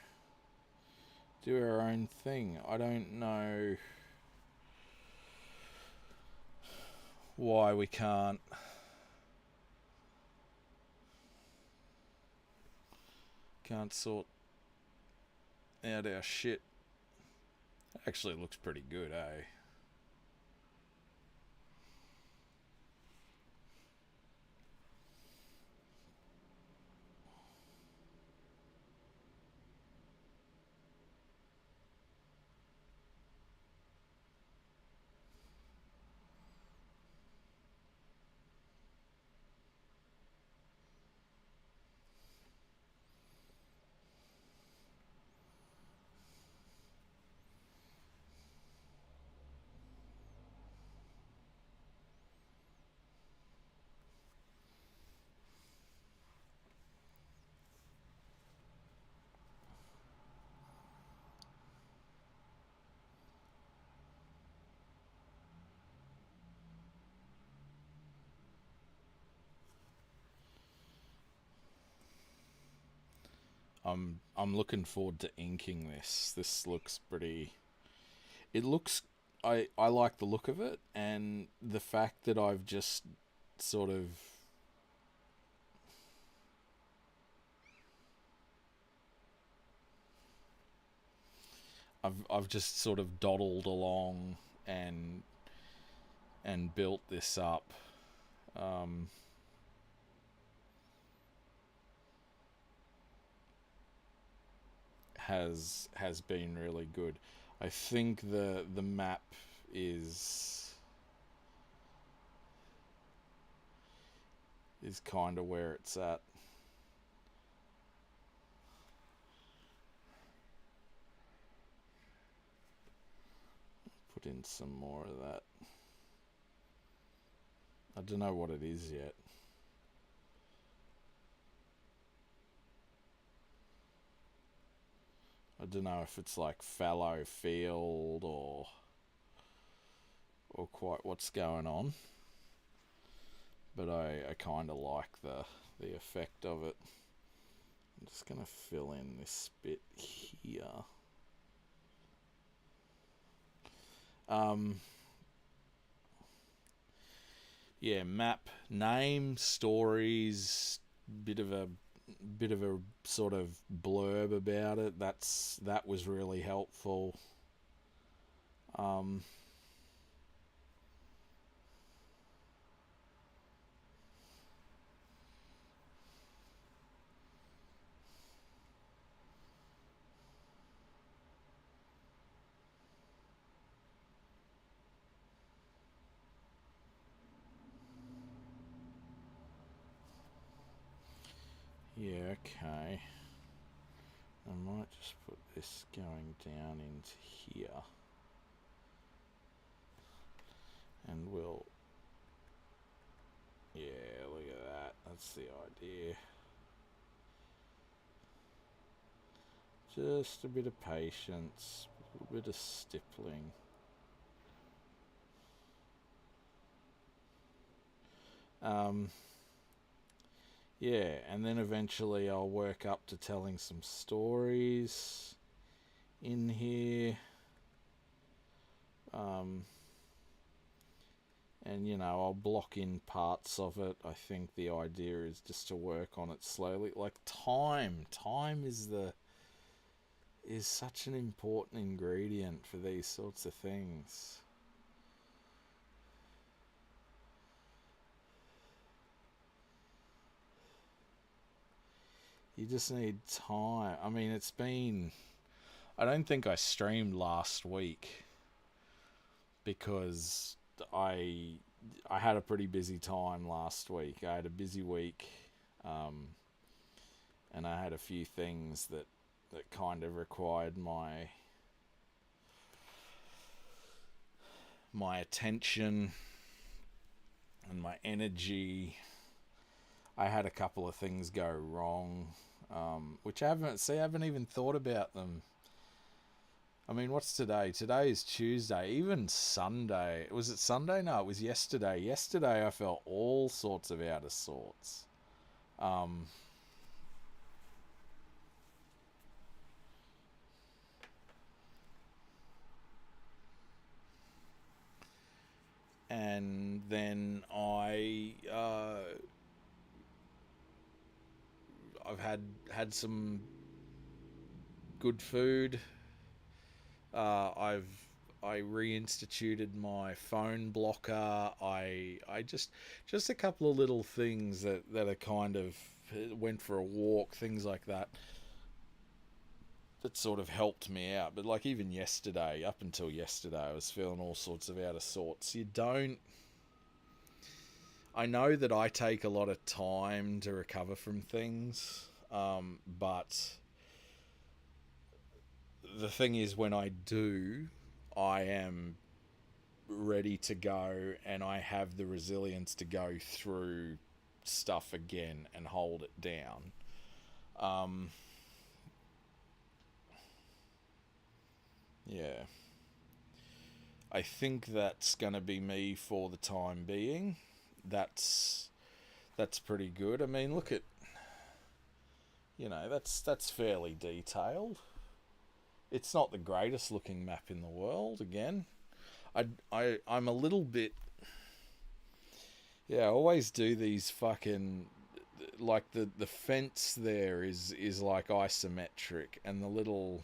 our own thing. I don't know why we can't sort out our shit. Actually looks pretty good, eh? I'm looking forward to inking this. This looks pretty. It looks. I like the look of it, and the fact that I've just sort of. I've just sort of dawdled along and built this up. Um, has been really good. I think the map is kind of where it's at. Put in some more of that. I don't know what it is yet. I don't know if it's like fallow field or quite what's going on. But I kind of like the effect of it. I'm just going to fill in this bit here. Yeah, map name, stories, bit of a sort of blurb about it. That was really helpful. Yeah, okay. I might just put this going down into here. And we'll... Yeah, look at that. That's the idea. Just a bit of patience, a little bit of stippling. Yeah, and then eventually I'll work up to telling some stories in here. And I'll block in parts of it. I think the idea is just to work on it slowly. Like time is such an important ingredient for these sorts of things. You just need time. I mean, it's been... I don't think I streamed last week because I had a pretty busy time last week. I had a busy week, and I had a few things that kind of required my attention and my energy. I had a couple of things go wrong, which I haven't even thought about them. I mean, what's today? Today is Tuesday. Even Sunday. Was it Sunday? No, it was yesterday. Yesterday I felt all sorts of out of sorts. Um, and then I've had some good food. I reinstituted my phone blocker. I just a couple of little things that are kind of went for a walk, things like that. That sort of helped me out. But like even yesterday, up until yesterday, I was feeling all sorts of out of sorts. You don't. I know that I take a lot of time to recover from things, but the thing is, when I do, I am ready to go and I have the resilience to go through stuff again and hold it down. Um, yeah. I think that's going to be me for the time being. That's that's pretty good. I mean, look at, that's fairly detailed. It's not the greatest looking map in the world. Again, I'm a little bit. Yeah, I always do these fucking, like the fence there is like isometric, and the little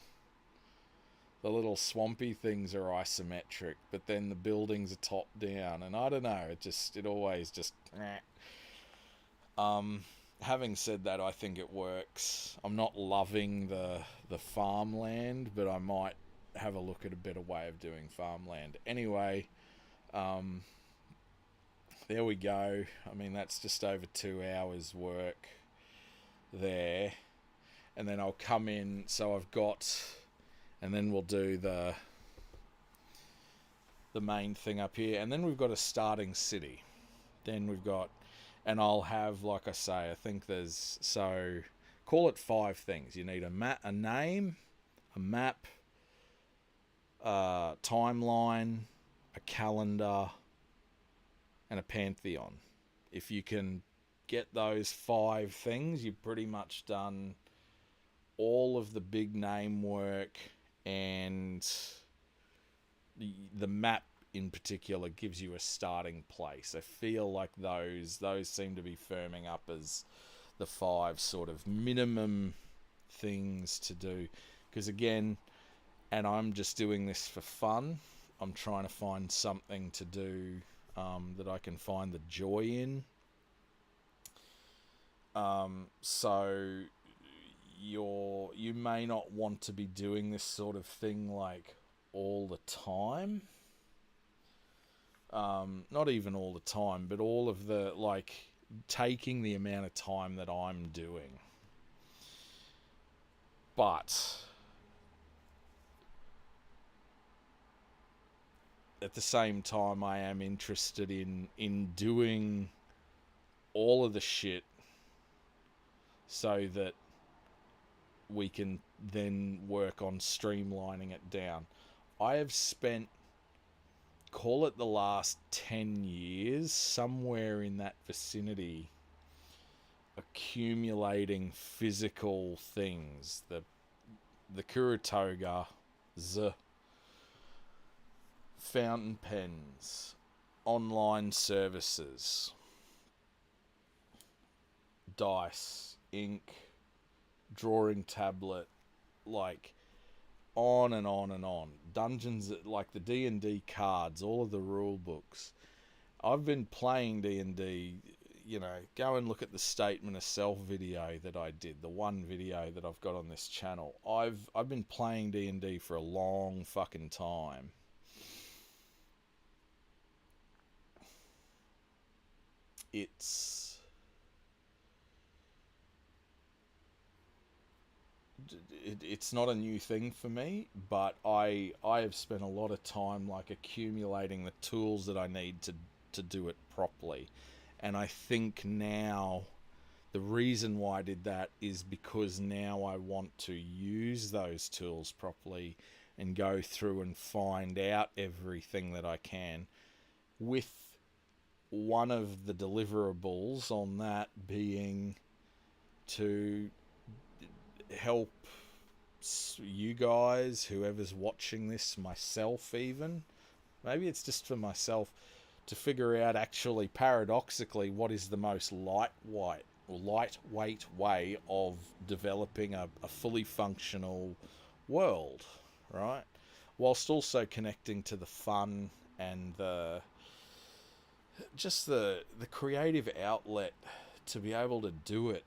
swampy things are isometric, but then the buildings are top down, and I don't know, it always just. Having said that, I think it works. I'm not loving the farmland, but I might have a look at a better way of doing farmland. Anyway, um, there we go. I mean, that's just over 2 hours work there, and then I'll come in. So I've got, and then we'll do the main thing up here, and then we've got a starting city. Then we've got, and I'll have, like I say, I think there's, so call it 5 things. You need a name, a map, a timeline, a calendar, and a pantheon. If you can get those 5 things, you've pretty much done all of the big name work, and the map in particular gives you a starting place. I feel like those seem to be firming up as the 5 sort of minimum things to do. Because again, and I'm just doing this for fun, I'm trying to find something to do that I can find the joy in. So you may not want to be doing this sort of thing like all the time. Not even all the time, but all of the, like, taking the amount of time that I'm doing. But at the same time, I am interested in doing all of the shit so that we can then work on streamlining it down. I have spent, call it the last 10 years, somewhere in that vicinity, accumulating physical things. The Kuratoga, fountain pens, online services, dice, ink, drawing tablet, like on and on and on. Dungeons, like the D&D cards, all of the rule books. I've been playing D&D, go and look at the Statement of Self video that I did, the one video that I've got on this channel. I've been playing D&D for a long fucking time. It's not a new thing for me, but I have spent a lot of time like accumulating the tools that I need to do it properly. And I think now The reason why I did that is because now I want to use those tools properly and go through and find out everything that I can, with one of the deliverables on that being to help you guys, whoever's watching this, myself even, maybe it's just for myself, to figure out actually paradoxically what is the most lightweight way of developing a fully functional world, right? Whilst also connecting to the fun and the creative outlet to be able to do it.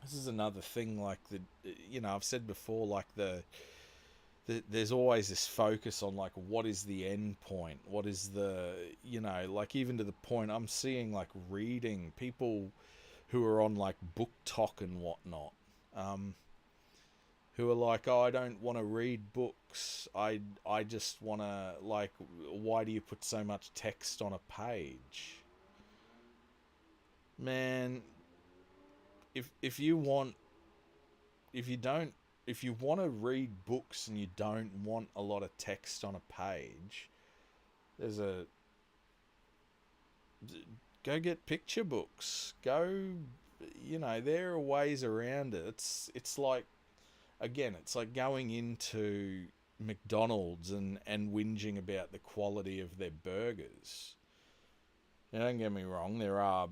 This is another thing, like I've said before, like there's always this focus on like what is the end point, what is the like, even to the point I'm seeing like reading people who are on like book talk and whatnot, who are like, oh, I don't want to read books, I just want to, like, why do you put so much text on a page? Man, if you want, if you want to read books and you don't want a lot of text on a page, there's a go get picture books. Go, there are ways around it. It's like, again, it's like going into McDonald's and whinging about the quality of their burgers. Now, don't get me wrong, there are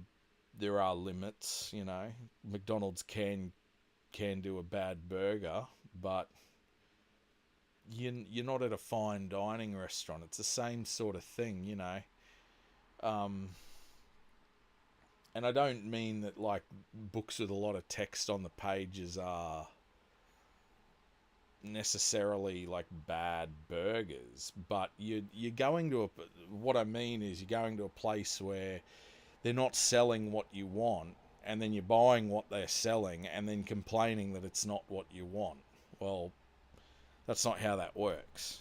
limits. McDonald's can do a bad burger, but you're not at a fine dining restaurant. It's the same sort of thing. And I don't mean that like books with a lot of text on the pages are necessarily like bad burgers, but you're going to what I mean is you're going to a place where they're not selling what you want, and then you're buying what they're selling and then complaining that it's not what you want. Well, that's not how that works.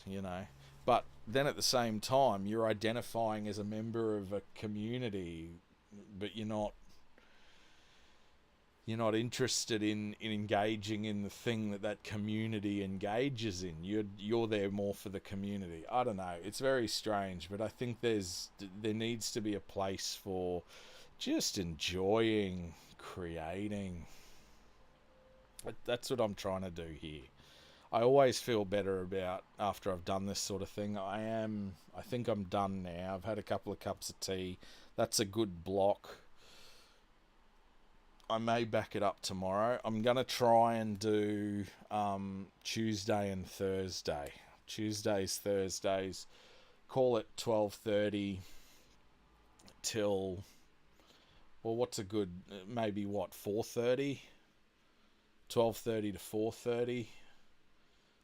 But then at the same time, you're identifying as a member of a community, but you're not interested in engaging in the thing that community engages in. You're there more for the community. I don't know. It's very strange, but I think there needs to be a place for just enjoying creating. That's what I'm trying to do here. I always feel better about after I've done this sort of thing. I think I'm done now. I've had a couple of cups of tea. That's a good block. I may back it up tomorrow. I'm going to try and do Tuesday and Thursday. Thursdays. Call it 12:30 till, well, what's a good, maybe what, 4:30? 12:30 to 4:30.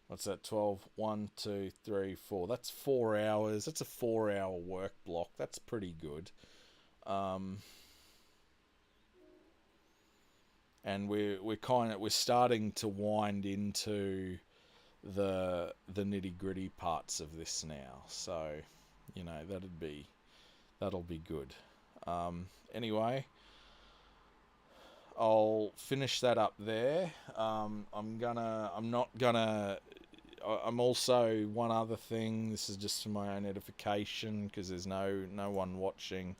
What's that? 12, 1, 2, 3, 4. That's 4 hours. That's a 4-hour work block. That's pretty good. And we're starting to wind into the nitty gritty parts of this now. So, that'll be good. Anyway, I'll finish that up there. I'm also, one other thing, this is just for my own edification because there's no one watching.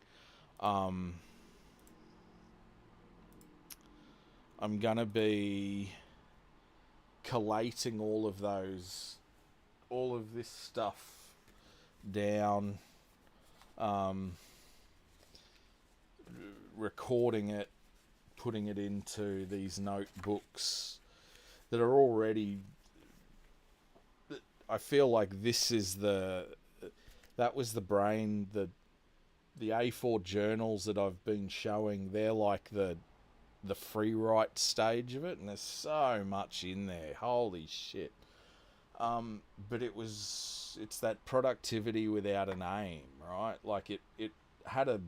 I'm gonna be collating all of this stuff down, recording it, putting it into these notebooks that are already, I feel like this is that was the brain, the A4 journals that I've been showing, they're like the free write stage of it, and there's so much in there, holy shit. But it's that productivity without an aim, right? Like it had a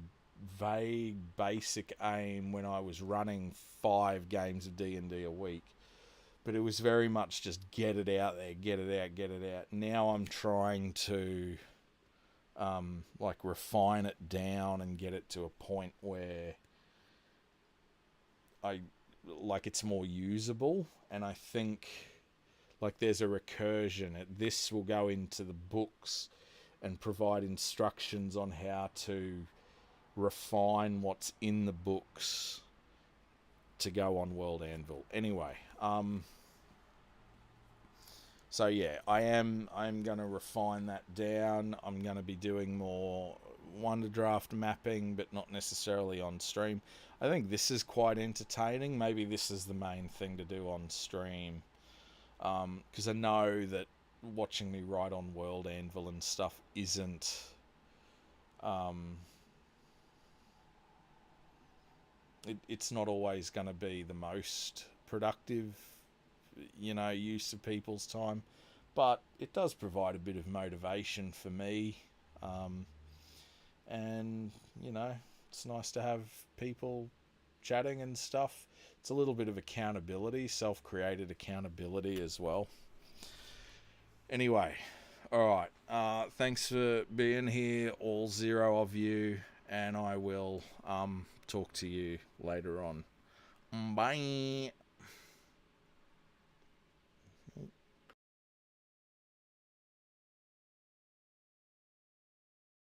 vague basic aim when I was running 5 games of D&D a week, but it was very much just get it out there, get it out. Now I'm trying to like refine it down and get it to a point where I like it's more usable, and I think like there's a recursion. This will go into the books and provide instructions on how to refine what's in the books to go on World Anvil. Anyway, so yeah, I'm going to refine that down. I'm going to be doing more Wonder Draft mapping, but not necessarily on stream. I think this is quite entertaining. Maybe this is the main thing to do on stream, because I know that watching me write on World Anvil and stuff isn't it's not always going to be the most productive, use of people's time, but it does provide a bit of motivation for me, and it's nice to have people chatting and stuff. It's a little bit of accountability, self-created accountability as well. Anyway, all right. Thanks for being here, all 0 of you, and I will talk to you later on. Bye.